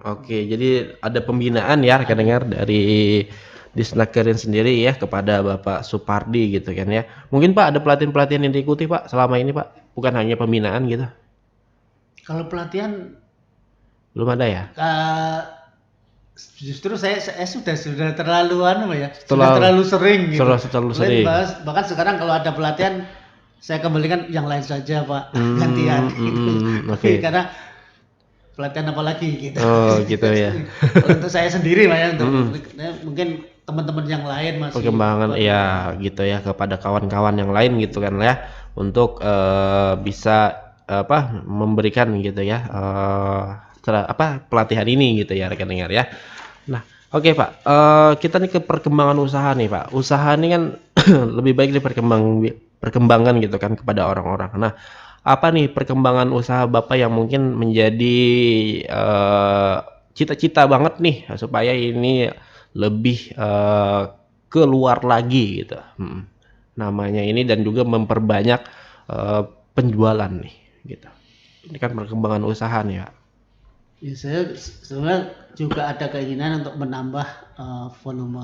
A: Oke, jadi ada pembinaan ya rekan dengar dari disnakerin sendiri ya kepada Bapak Supardi gitu kan ya. Mungkin Pak ada pelatihan-pelatihan yang diikuti Pak selama ini Pak? Bukan hanya pembinaan gitu?
B: Kalau pelatihan
A: Belum ada ya?
B: justru saya sudah terlalu
A: Setelah
B: terlalu sering gitu.
A: terlalu sering.
B: Bahkan sekarang kalau ada pelatihan saya kembalikan yang lain saja Pak, gantian gitu.
A: Oke.
B: Karena pelatihan apa lagi gitu.
A: Oh gitu ya.
B: Kalau untuk saya sendiri Pak ya, untuk mungkin teman-teman yang lain masih
A: Perkembangan ya gitu ya kepada kawan-kawan yang lain gitu kan ya untuk bisa memberikan gitu ya pelatihan ini gitu ya rekan dengar ya. Nah, oke Pak, kita nih ke perkembangan usaha nih Pak. Usaha ini kan lebih baik perkembangan gitu kan kepada orang-orang. Nah, apa nih perkembangan usaha Bapak yang mungkin menjadi cita-cita banget nih supaya ini lebih keluar lagi gitu. Namanya ini dan juga memperbanyak penjualan nih gitu. Ini kan perkembangan usaha nih Pak.
B: Ya, saya sebenarnya juga ada keinginan untuk menambah volume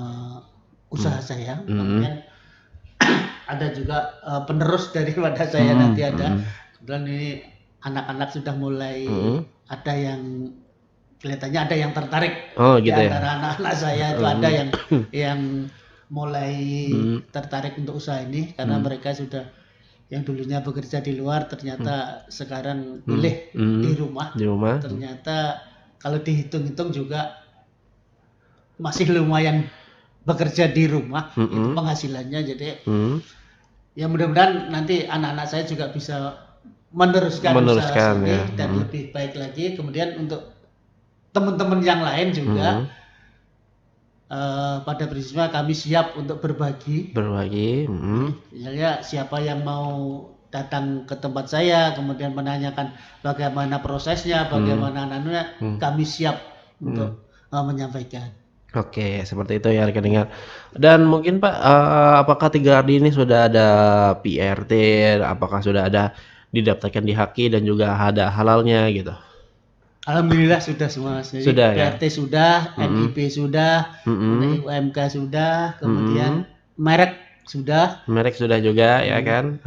B: usaha saya. Kemudian ada juga penerus daripada saya nanti ada. Kemudian ini anak-anak sudah mulai ada yang kelihatannya ada yang tertarik di
A: Gitu ya.
B: antara anak-anak saya itu ada yang mulai tertarik untuk usaha ini karena mereka sudah yang dulunya bekerja di luar ternyata sekarang pilih di rumah. Ternyata kalau dihitung-hitung juga masih lumayan bekerja di rumah itu penghasilannya. Jadi ya mudah-mudahan nanti anak-anak saya juga bisa meneruskan usaha ini ya. Dan lebih baik lagi. Kemudian untuk teman-teman yang lain juga pada prinsipnya kami siap untuk berbagi. Misalnya siapa yang mau datang ke tempat saya kemudian menanyakan bagaimana prosesnya, bagaimana anunya, kami siap untuk menyampaikan.
A: Oke, seperti itu ya rekan dengar. Dan mungkin Pak, apakah 3RD ini sudah ada PRT, apakah sudah ada didaftarkan di HAKI dan juga ada halalnya gitu?
B: Alhamdulillah sudah semua. Jadi
A: Sudah ya?
B: PRT sudah, NIP sudah, UMK sudah, kemudian merek sudah.
A: Merek sudah juga ya kan?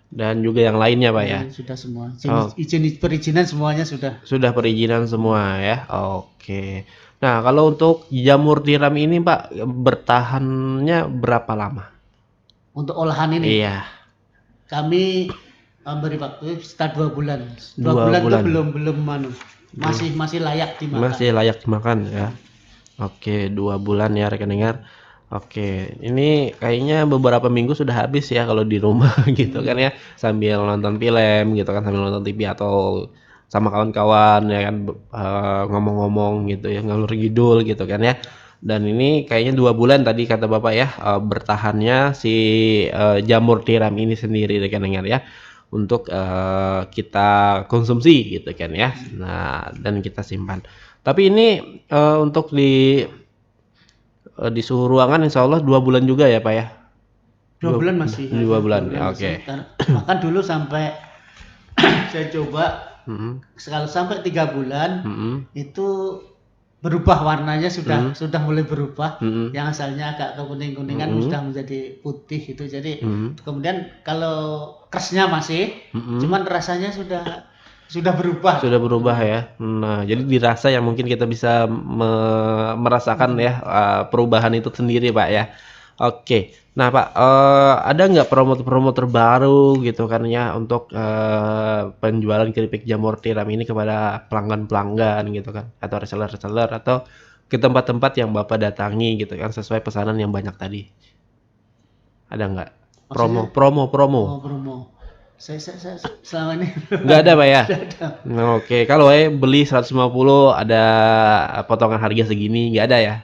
A: Dan juga yang lainnya Pak ya?
B: Sudah semua. Izin perizinan semuanya sudah.
A: Sudah perizinan semua ya. Oke. Nah, kalau untuk jamur tiram ini Pak bertahannya berapa lama?
B: Untuk olahan ini?
A: Iya.
B: Kami beri waktu sekitar 2 bulan. 2 bulan itu belum masih layak dimakan.
A: Masih layak dimakan ya. Oke, 2 bulan ya rekan dengar. Oke, ini kayaknya beberapa minggu sudah habis ya kalau di rumah gitu kan ya, sambil nonton film gitu kan, sambil nonton TV atau sama kawan-kawan ya kan, ngomong-ngomong gitu ya, ngalur ngidul gitu kan ya. Dan ini kayaknya 2 bulan tadi kata Bapak ya, bertahannya si jamur tiram ini sendiri rekan dengar ya, untuk kita konsumsi gitu kan ya. Nah, dan kita simpan. Tapi ini untuk di suhu ruangan insya Allah 2 bulan juga ya Pak ya?
B: 2 bulan masih.
A: 2 bulan ya, oke.
B: Bahkan dulu sampai saya coba kalau sampai 3 bulan itu berubah warnanya sudah mulai berubah. Yang asalnya agak kekuning-kuningan sudah menjadi putih gitu. Jadi kemudian kalau keresnya masih, cuman rasanya sudah berubah.
A: Sudah berubah ya. Nah, jadi dirasa yang mungkin kita bisa merasakan ya perubahan itu sendiri Pak ya. Oke. Nah Pak, ada nggak promo terbaru gitu kan ya untuk penjualan keripik jamur tiram ini kepada pelanggan-pelanggan gitu kan, atau reseller atau ke tempat-tempat yang Bapak datangi gitu kan sesuai pesanan yang banyak tadi? Ada nggak promo?
B: Promo. Saya selama ini
A: nggak ada Pak ya? Oke, kalau beli 150 ada potongan harga segini, nggak ada ya?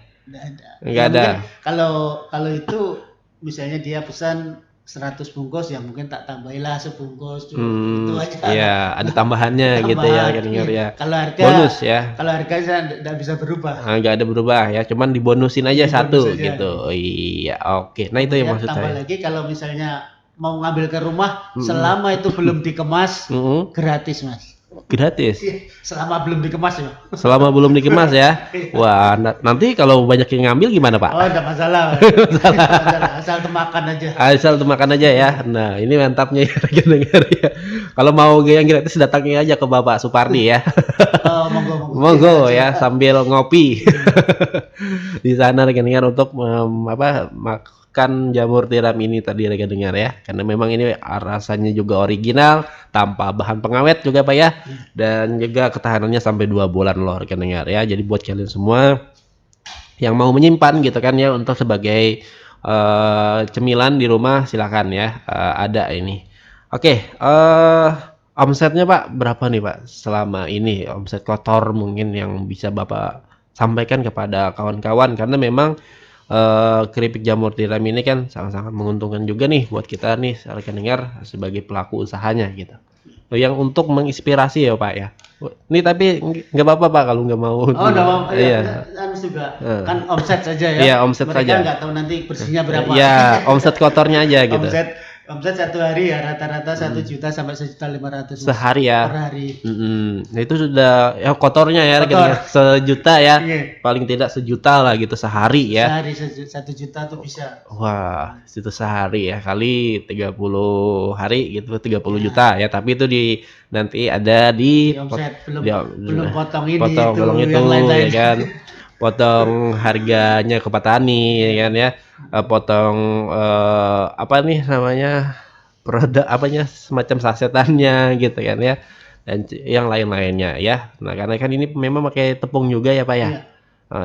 A: Nggak ada.
B: Kalau itu misalnya dia pesan 100 bungkus ya mungkin tak tambahilah sebungkus itu aja.
A: Iya, ada tambahannya gitu ya kan ya.
B: Kalau harga
A: bonus ya.
B: Kalau harganya enggak bisa berubah.
A: Nggak ada berubah ya, cuman dibonusin aja satu gitu. Oh, iya, oke. Nah, itu yang maksud
B: tambah
A: saya.
B: Lagi kalau misalnya mau ngambil ke rumah selama itu belum dikemas gratis Mas.
A: Gratis.
B: Selama belum dikemas ya.
A: Selama belum dikemas ya. Wah, nanti kalau banyak yang ngambil gimana, Pak?
B: Oh, enggak masalah. Enggak masalah. Asal temakan aja.
A: Asal makan aja ya. Nah, ini mantapnya ya dengar ya. Kalau mau yang gratis datangnya aja ke Bapak Supardi ya.
B: Oh, monggo monggo.
A: Monggo ya sambil ngopi. Di sana dengar untuk makan jamur tiram ini tadi dengar ya. Karena memang ini rasanya juga original, tanpa bahan pengawet juga Pak ya. Dan juga ketahanannya sampai 2 bulan loh dengar ya. Jadi buat kalian semua yang mau menyimpan gitu kan ya untuk sebagai cemilan di rumah silakan ya, ada ini. Oke, omsetnya Pak berapa nih Pak selama ini, omset kotor mungkin yang bisa Bapak sampaikan kepada kawan-kawan, karena memang keripik jamur tiram ini kan sangat-sangat menguntungkan juga nih buat kita nih rekan dengar sebagai pelaku usahanya gitu. Yang untuk menginspirasi ya Pak ya. Ini tapi nggak apa-apa Pak kalau nggak mau.
B: Oh, nggak apa-apa.
A: Iya.
B: Juga kan omset saja ya.
A: Iya, omset
B: Mereka
A: saja.
B: nggak tahu nanti bersihnya berapa.
A: Iya, omset kotornya aja gitu.
B: Omset satu hari ya rata-rata 1 juta sampai 1.500.000
A: sehari ya.
B: Per hari.
A: Nah itu sudah ya kotornya ya,
B: Kotor.
A: sejuta ya.
B: Iya.
A: Paling tidak sejuta lah gitu sehari ya.
B: Sehari 1 juta tuh bisa.
A: Wah, itu sehari ya kali 30 hari gitu 30 juta ya. Tapi itu nanti ada di
B: omset belum potong ini
A: potong itu
B: yang lain-lain.
A: ya kan. Potong harganya ke petani ya kan ya. Potong apa nih namanya, produk apanya, semacam sasetannya gitu kan ya, dan yang lain-lainnya ya. Nah karena kan ini memang pakai tepung juga ya Pak ya.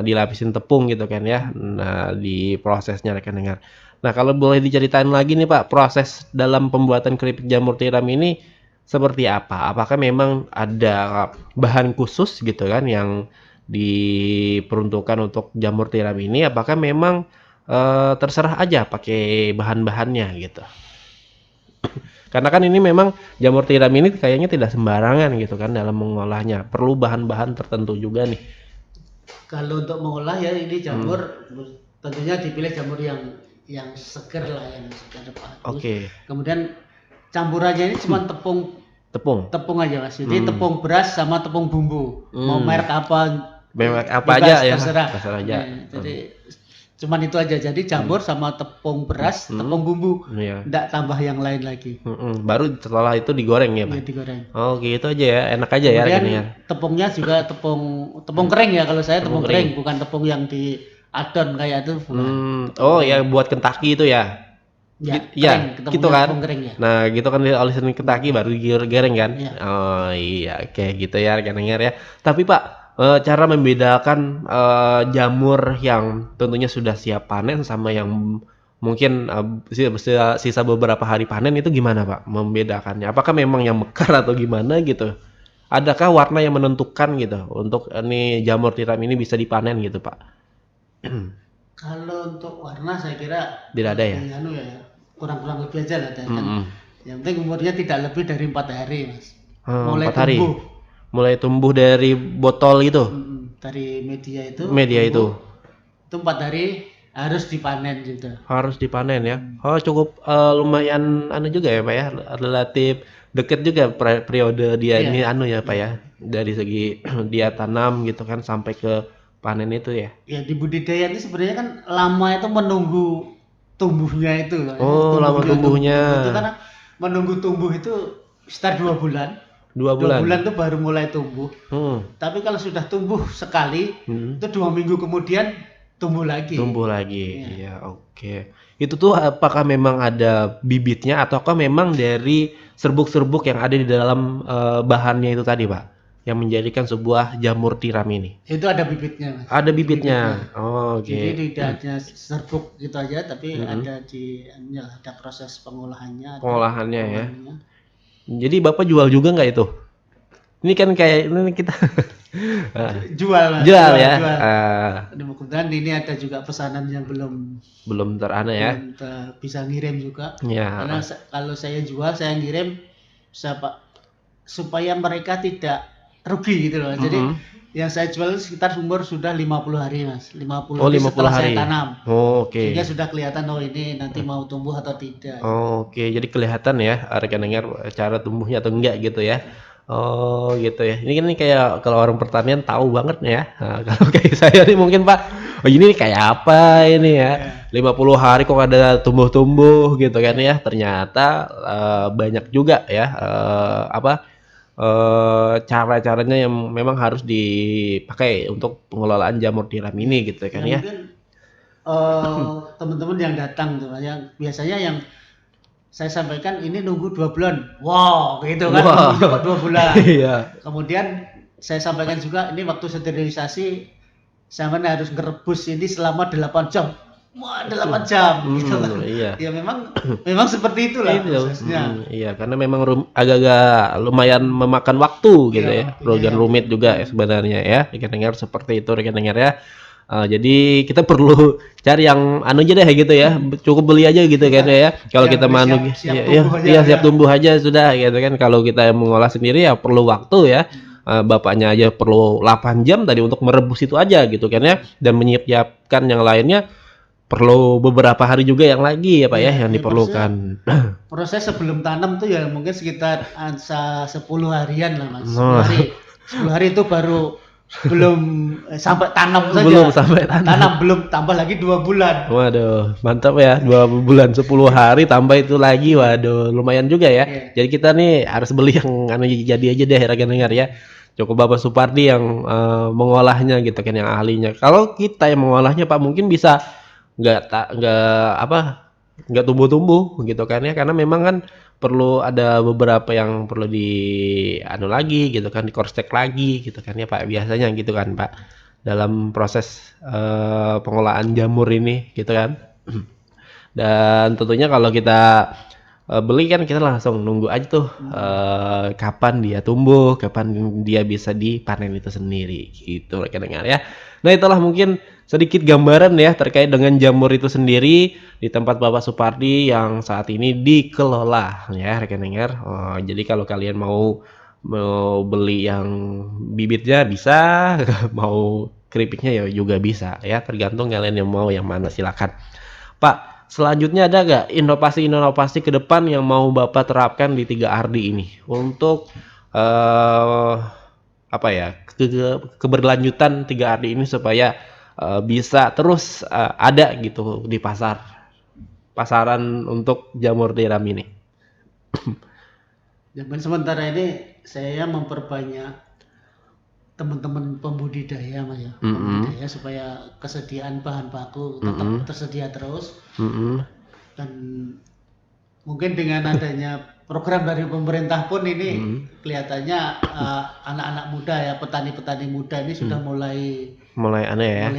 A: Dilapisin tepung gitu kan ya. Nah di prosesnya rekan dengar. Nah kalau boleh diceritain lagi nih Pak, proses dalam pembuatan keripik jamur tiram ini seperti apa? Apakah memang ada bahan khusus gitu kan yang diperuntukkan untuk jamur tiram ini? Apakah memang terserah aja pakai bahan-bahannya gitu? Karena kan ini memang jamur tiram ini kayaknya tidak sembarangan gitu kan dalam mengolahnya, perlu bahan-bahan tertentu juga nih.
B: Kalau untuk mengolah ya ini jamur tentunya dipilih jamur yang seger lah, yang seger bagus.
A: Oke.
B: Kemudian campurannya ini cuma tepung aja Mas. Jadi tepung beras sama tepung bumbu. Mau merek apa
A: aja ya,
B: terserah.
A: aja.
B: Jadi cuman itu aja. Jadi campur sama tepung beras, tepung bumbu. Enggak tambah yang lain lagi.
A: Baru setelah itu digoreng ya Pak?
B: Iya, digoreng.
A: Oh gitu aja ya, enak aja ya.
B: Kemudian tepungnya juga tepung kering ya, kalau saya tepung kering, bukan tepung yang di adon kayak itu.
A: Oh ya, buat Kentucky itu ya?
B: Ya,
A: gitu kan.
B: Kering, ya.
A: Nah gitu kan olisin Kentucky baru digoreng kan.
B: Ya.
A: Oh iya, kayak gitu ya rekan dengar ya. Tapi Pak, cara membedakan jamur yang tentunya sudah siap panen sama yang mungkin sisa beberapa hari panen itu gimana Pak membedakannya? Apakah memang yang mekar atau gimana gitu? Adakah warna yang menentukan gitu untuk ini jamur tiram ini bisa dipanen gitu Pak?
B: Kalau untuk warna saya kira
A: tidak ada ya?
B: Kurang lebih aja lah kan. Yang penting umurnya tidak lebih dari 4 hari Mas.
A: Mulai 4 hari. Mulai tumbuh dari botol itu.
B: Dari media itu.
A: Itu
B: 4 hari harus dipanen gitu.
A: Harus dipanen ya. Oh cukup lumayan juga ya Pak ya. Relatif deket juga periode dia ini ya Pak ya. Dari segi dia tanam gitu kan sampai ke panen itu ya.
B: Ya di budidaya ini sebenarnya kan lama itu menunggu tumbuhnya itu.
A: Oh lama tumbuhnya.
B: Itu karena menunggu tumbuh itu sekitar 2 bulan.
A: 2 bulan.
B: 2 bulan itu baru mulai tumbuh. Tapi kalau sudah tumbuh sekali, itu 2 minggu kemudian tumbuh lagi.
A: Ya, oke. Itu tuh apakah memang ada bibitnya ataukah memang dari serbuk-serbuk yang ada di dalam bahannya itu tadi Pak, yang menjadikan sebuah jamur tiram ini?
B: Itu ada bibitnya Mas.
A: Ada bibitnya. Oh, oke.
B: Jadi tidak hanya serbuk gitu aja, tapi ada proses pengolahannya.
A: Pengolahannya ya. Jadi Bapak jual juga nggak itu? Ini kan kayak ini kita
B: jual Mas.
A: Jual ya.
B: Kemudian ini ada juga pesanan yang belum
A: terana ya.
B: Bisa ngirim juga.
A: Ya.
B: Karena kalau saya jual, saya ngirim supaya mereka tidak rugi gitu loh. Jadi yang saya jual sekitar umur sudah 50 hari Mas. 50 setelah
A: hari.
B: Saya tanam.
A: Oke.
B: Sehingga sudah kelihatan ini nanti mau tumbuh atau tidak.
A: Oke, jadi kelihatan ya rekan dengar cara tumbuhnya atau enggak gitu ya. Oh gitu ya. Ini kan nih kayak kalau orang pertanian tahu banget nih ya. Nah, kalau kayak saya nih mungkin Pak, oh ini nih kayak apa ini ya? 50 hari kok ada tumbuh-tumbuh gitu kan ya. Ternyata banyak juga ya apa cara-caranya yang memang harus dipakai untuk pengelolaan jamur tiram ini gitu kan
B: Ya
A: ya.
B: mungkin teman-teman yang datang tuh, yang biasanya yang saya sampaikan ini nunggu 2 bulan. Wow, gitu kan,
A: Wah.
B: nunggunya kok 2 bulan.
A: Iya.
B: Kemudian saya sampaikan juga ini waktu sterilisasi sampean harus ngerebus ini selama 8 jam. Wah, 8 jam gitu kan.
A: Iya.
B: Ya memang seperti itulah prosesnya.
A: Iya, karena memang agak-agak lumayan memakan waktu gitu
B: Iya,
A: ya.
B: waktunya
A: Dan
B: yang
A: rumit juga ya sebenarnya ya. Rekan dengar seperti itu rekan dengar ya. Jadi kita perlu cari yang anu aja deh gitu ya. Cukup beli aja gitu kan ya. Kalau
B: yang
A: kita
B: siap,
A: manu
B: siap
A: iya,
B: tumbuh aja
A: iya siap
B: ya.
A: tumbuh aja sudah gitu kan. Kalau kita mengolah sendiri ya perlu waktu ya. Bapaknya aja perlu 8 jam tadi untuk merebus itu aja gitu kan ya. Dan menyiapkan yang lainnya perlu beberapa hari juga yang lagi ya Pak ya, yang diperlukan.
B: Proses sebelum tanam tuh ya mungkin sekitar 10 harian lah Mas. 10
A: Nah.
B: hari. 10 hari itu baru belum sampai tanam saja.
A: Belum sampai tanam.
B: Belum, tambah lagi 2 bulan.
A: Waduh, mantap ya. 2 bulan 10 hari tambah itu lagi. Waduh, lumayan juga ya.
B: Iya.
A: Jadi kita nih harus beli yang anu jadi aja deh rekan dengar ya. Cukup Bapak Supardi yang mengolahnya gitu kan, yang ahlinya. Kalau kita yang mengolahnya Pak mungkin bisa nggak tumbuh-tumbuh gitu kan ya, karena memang kan perlu ada beberapa yang perlu di anu lagi gitu kan, dikorstek lagi gitu kan ya Pak, biasanya gitu kan Pak dalam proses pengolahan jamur ini gitu kan. Dan tentunya kalau kita beli kan kita langsung nunggu aja tuh kapan dia tumbuh, kapan dia bisa dipanen itu sendiri gitu rekan dengar ya. Nah itulah mungkin sedikit gambaran ya terkait dengan jamur itu sendiri di tempat Bapak Supardi yang saat ini dikelola ya rekan dengar. Jadi kalau kalian mau beli yang bibitnya bisa, mau keripiknya ya juga bisa ya, tergantung kalian yang mau yang mana silakan. Pak, selanjutnya ada nggak inovasi-inovasi ke depan yang mau Bapak terapkan di 3RD ini untuk apa ya keberlanjutan 3RD ini supaya bisa terus ada gitu di pasaran untuk jamur tiram ini.
B: Zaman sementara ini saya memperbanyak teman-teman pembudidaya Mas ya. Pembudidaya supaya kesediaan bahan baku tetap tersedia terus. Dan mungkin dengan adanya program dari pemerintah pun ini kelihatannya anak-anak muda ya, petani-petani muda ini sudah mulai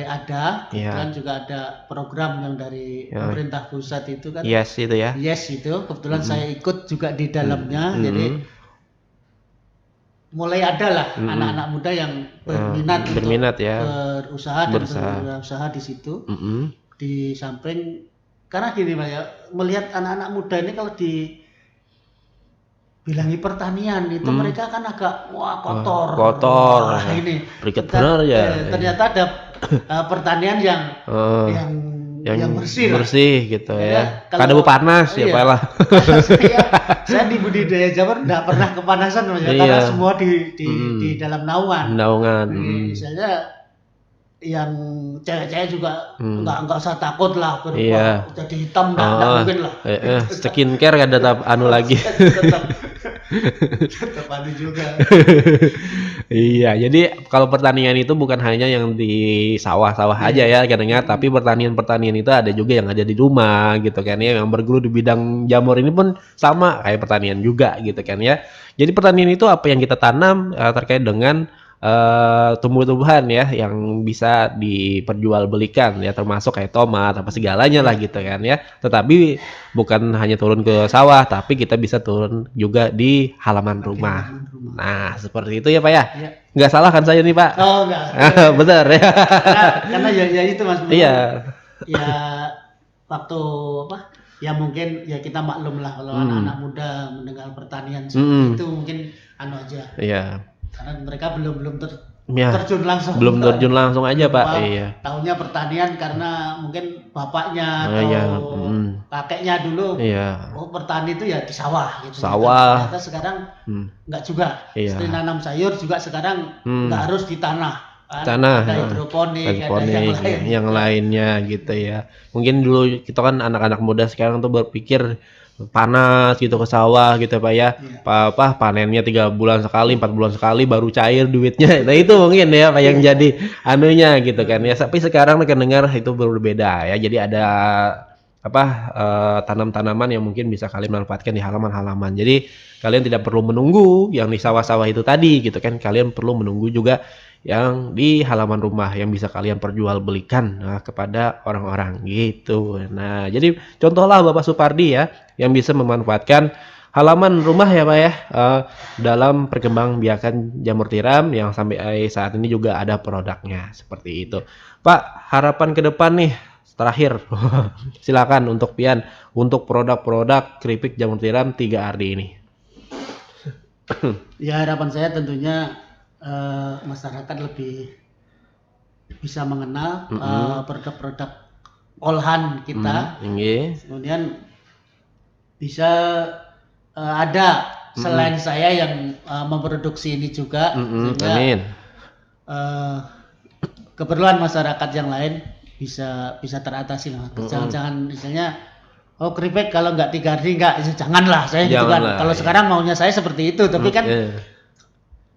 B: ada. Kemudian juga ada program yang dari pemerintah pusat itu kan.
A: Yes itu ya.
B: Yes itu kebetulan saya ikut juga di dalamnya. Jadi mulai ada lah anak-anak muda yang berminat
A: ya,
B: berusaha di situ. Di samping karena gini Pak ya, melihat anak-anak muda ini kalau dibilangi pertanian itu mereka kan agak kotor. Wah, ini
A: benar ya.
B: Ternyata ada pertanian yang bersih
A: gitu ya. Kadang panas ya Pak lah.
B: Saya di budidaya jamur nggak pernah kepanasan Mas, karena semua di dalam naungan. Misalnya yang cewek-cewek juga nggak usah takut lah jadi hitam nggak mungkin lah.
A: Skincare kan tetap anu lagi.
B: tetap anu juga.
A: Iya, jadi kalau pertanian itu bukan hanya yang di sawah-sawah aja ya kadangnya, tapi pertanian-pertanian itu ada juga yang ada di rumah gitu kan ya, yang bergelut di bidang jamur ini pun sama kayak pertanian juga gitu kan ya. Jadi pertanian itu apa yang kita tanam terkait dengan tumbuh-tumbuhan ya yang bisa diperjualbelikan ya, termasuk kayak tomat apa segalanya lah gitu kan ya. Tetapi bukan hanya turun ke sawah, tapi kita bisa turun juga di halaman rumah. Nah seperti itu ya Pak ya. Nggak salah kan saya nih Pak?
B: Oh enggak.
A: Benar ya.
B: Karena ya itu Mas.
A: Iya.
B: Ya waktu apa? Ya mungkin ya kita maklum lah kalau anak-anak muda mendengar pertanian seperti itu mungkin anu aja.
A: Iya.
B: Karena mereka belum
A: Ya,
B: terjun langsung.
A: belum terjun langsung aja Pak.
B: Apa,
A: Iya.
B: tahunya pertanian karena mungkin bapaknya atau
A: Iya.
B: kakeknya dulu,
A: Iya.
B: oh bertani itu ya di sawah gitu.
A: Sawah.
B: Ternyata sekarang enggak juga.
A: Iya.
B: Seperti nanam sayur juga sekarang enggak harus di tanah. Kan?
A: Tanah,
B: Ada hidroponik, ada
A: yang lainnya gitu ya. Mungkin dulu kita kan anak-anak muda sekarang tuh berpikir panas gitu ke sawah gitu Pak ya. Apa panennya 3 bulan sekali, 4 bulan sekali baru cair duitnya. Nah itu mungkin ya Pak yang jadi anunya gitu kan ya. Tapi sekarang mereka dengar itu berbeda ya. Jadi ada tanam-tanaman yang mungkin bisa kalian manfaatkan di halaman-halaman. Jadi kalian tidak perlu menunggu yang di sawah-sawah itu tadi gitu kan. Kalian perlu menunggu juga yang di halaman rumah yang bisa kalian perjualbelikan kepada orang-orang gitu. Nah, jadi contohlah Bapak Supardi ya yang bisa memanfaatkan halaman rumah ya Pak ya dalam perkembangbiakan jamur tiram yang sampai saat ini juga ada produknya seperti itu. Pak, harapan ke depan nih terakhir silakan untuk Pian untuk produk-produk keripik jamur tiram 3RD ini.
B: Ya harapan saya tentunya masyarakat lebih bisa mengenal produk-produk olahan kita, kemudian bisa ada selain saya yang memproduksi ini juga, sehingga keperluan masyarakat yang lain bisa teratasi lah. Jangan misalnya keripik kalau nggak 3RD nggak, janganlah saya gitu kan. Kalau sekarang maunya saya seperti itu, tapi kan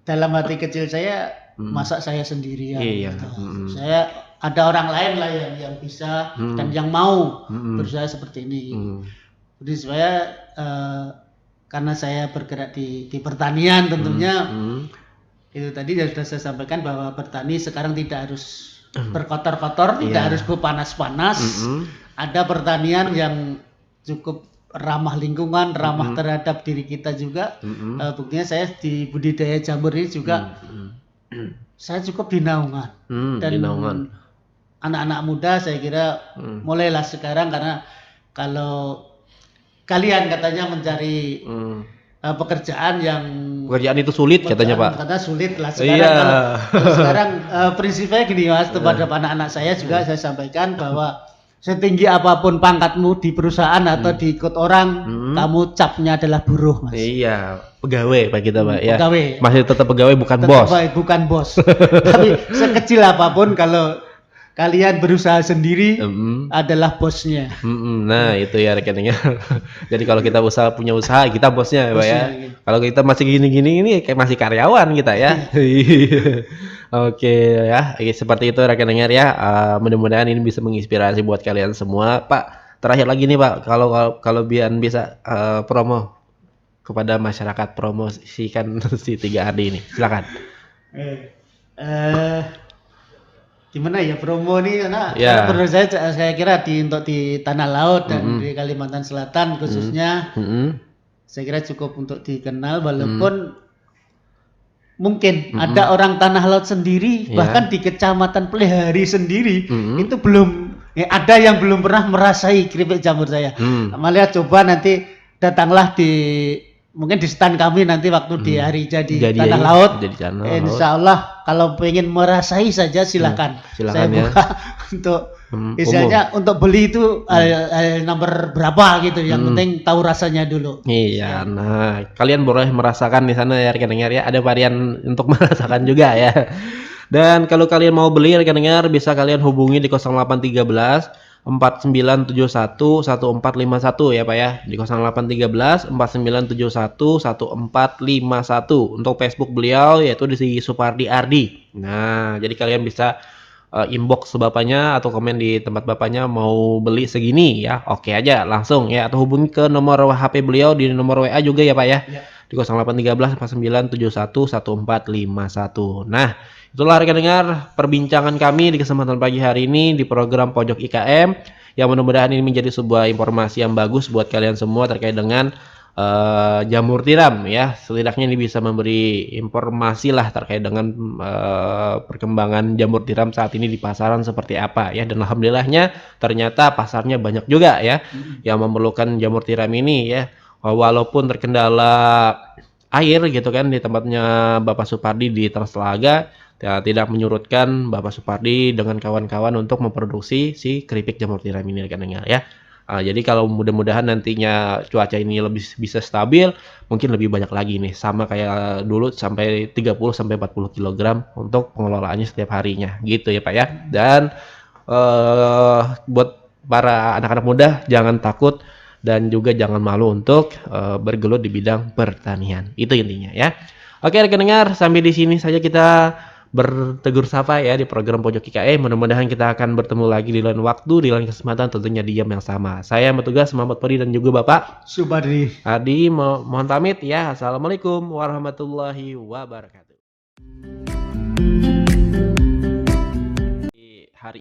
B: dalam hati kecil saya masak saya sendirian. Gitu. Saya ada orang lain lah yang bisa dan yang mau berusaha seperti ini. Jadi saya karena saya bergerak di pertanian tentunya itu tadi sudah saya sampaikan bahwa bertani sekarang tidak harus berkotor-kotor, tidak harus berpanas-panas. Ada pertanian yang cukup ramah lingkungan, ramah terhadap diri kita juga. Buktinya saya di budidaya jamur ini juga saya cukup di naungan. Dan anak-anak muda saya kira mulailah sekarang, karena kalau kalian katanya mencari pekerjaan
A: itu sulit katanya Pak.
B: Katanya sulit lah sekarang. Kalau sekarang prinsipnya gini Mas, kepada anak-anak saya juga saya sampaikan bahwa setinggi apapun pangkatmu di perusahaan atau di ikut orang, kamu capnya adalah buruh Mas.
A: Iya, pegawai Pak kita Pak ya.
B: Pegawai.
A: Masih tetap pegawai bukan bos.
B: Bukan bos. Tapi sekecil apapun kalau kalian berusaha sendiri adalah bosnya.
A: Nah itu ya rekeningnya. Jadi kalau kita punya usaha kita bosnya Pak ya. Gitu. Kalau kita masih gini-gini ini kayak masih karyawan kita ya. Oke ya, seperti itu rekan-rekan ya. Mudah-mudahan ini bisa menginspirasi buat kalian semua. Pak, terakhir lagi nih Pak, kalau Bian bisa promo kepada masyarakat, promosikan si 3RD ini, silakan.
B: Gimana ya promo nih, karena menurut saya kira untuk di Tanah Laut dan di Kalimantan Selatan khususnya, saya kira cukup untuk dikenal, walaupun mungkin ada orang Tanah Laut sendiri, bahkan di Kecamatan Plehari sendiri itu belum ada yang belum pernah merasai keripik jamur saya. Malah coba nanti datanglah mungkin di stand kami nanti waktu di hari jadi Tanah Laut. Insya Allah kalau pengen merasai saja silakan. Saya buka untuk istilahnya untuk beli itu nomor berapa gitu. Yang penting tahu rasanya dulu.
A: Iya, nah kalian boleh merasakan di sana ya rekan-rekan ya. Ada varian untuk merasakan juga ya. Dan kalau kalian mau beli rekan-rekan bisa kalian hubungi di 0813 4971 1451 ya Pak ya, di 0813 4971 1451. Untuk Facebook beliau yaitu di Supardi Ardi. Nah jadi kalian bisa inbox bapaknya atau komen di tempat bapaknya mau beli segini ya, oke aja langsung ya, atau hubungi ke nomor HP beliau di nomor WA juga ya Pak ya, di 0813 4971 1451. Nah itulah rekan dengar perbincangan kami di kesempatan pagi hari ini di program Pojok IKM, yang mudah-mudahan ini menjadi sebuah informasi yang bagus buat kalian semua terkait dengan jamur tiram ya. Setidaknya ini bisa memberi informasi lah terkait dengan perkembangan jamur tiram saat ini di pasaran seperti apa ya. Dan alhamdulillahnya ternyata pasarnya banyak juga ya yang memerlukan jamur tiram ini ya, walaupun terkendala air gitu kan di tempatnya Bapak Supardi di Transtelaga, ya, tidak menyurutkan Bapak Supardi dengan kawan-kawan untuk memproduksi si keripik jamur tiram ini rekan dengar ya. Jadi kalau mudah-mudahan nantinya cuaca ini lebih bisa stabil, mungkin lebih banyak lagi nih, sama kayak dulu sampai 30 sampai 40 kilogram untuk pengelolaannya setiap harinya, gitu ya Pak ya. Dan buat para anak-anak muda jangan takut dan juga jangan malu untuk bergelut di bidang pertanian. Itu intinya ya. Oke rekan dengar, sampai di sini saja kita bertegur sapa ya di program Pojok IKE. Mudah-mudahan kita akan bertemu lagi di lain waktu, di lain kesempatan tentunya di jam yang sama. Saya petugas Muhammad Pori dan juga Bapak
B: Supardi.
A: Adi mohon pamit ya. Assalamualaikum warahmatullahi wabarakatuh.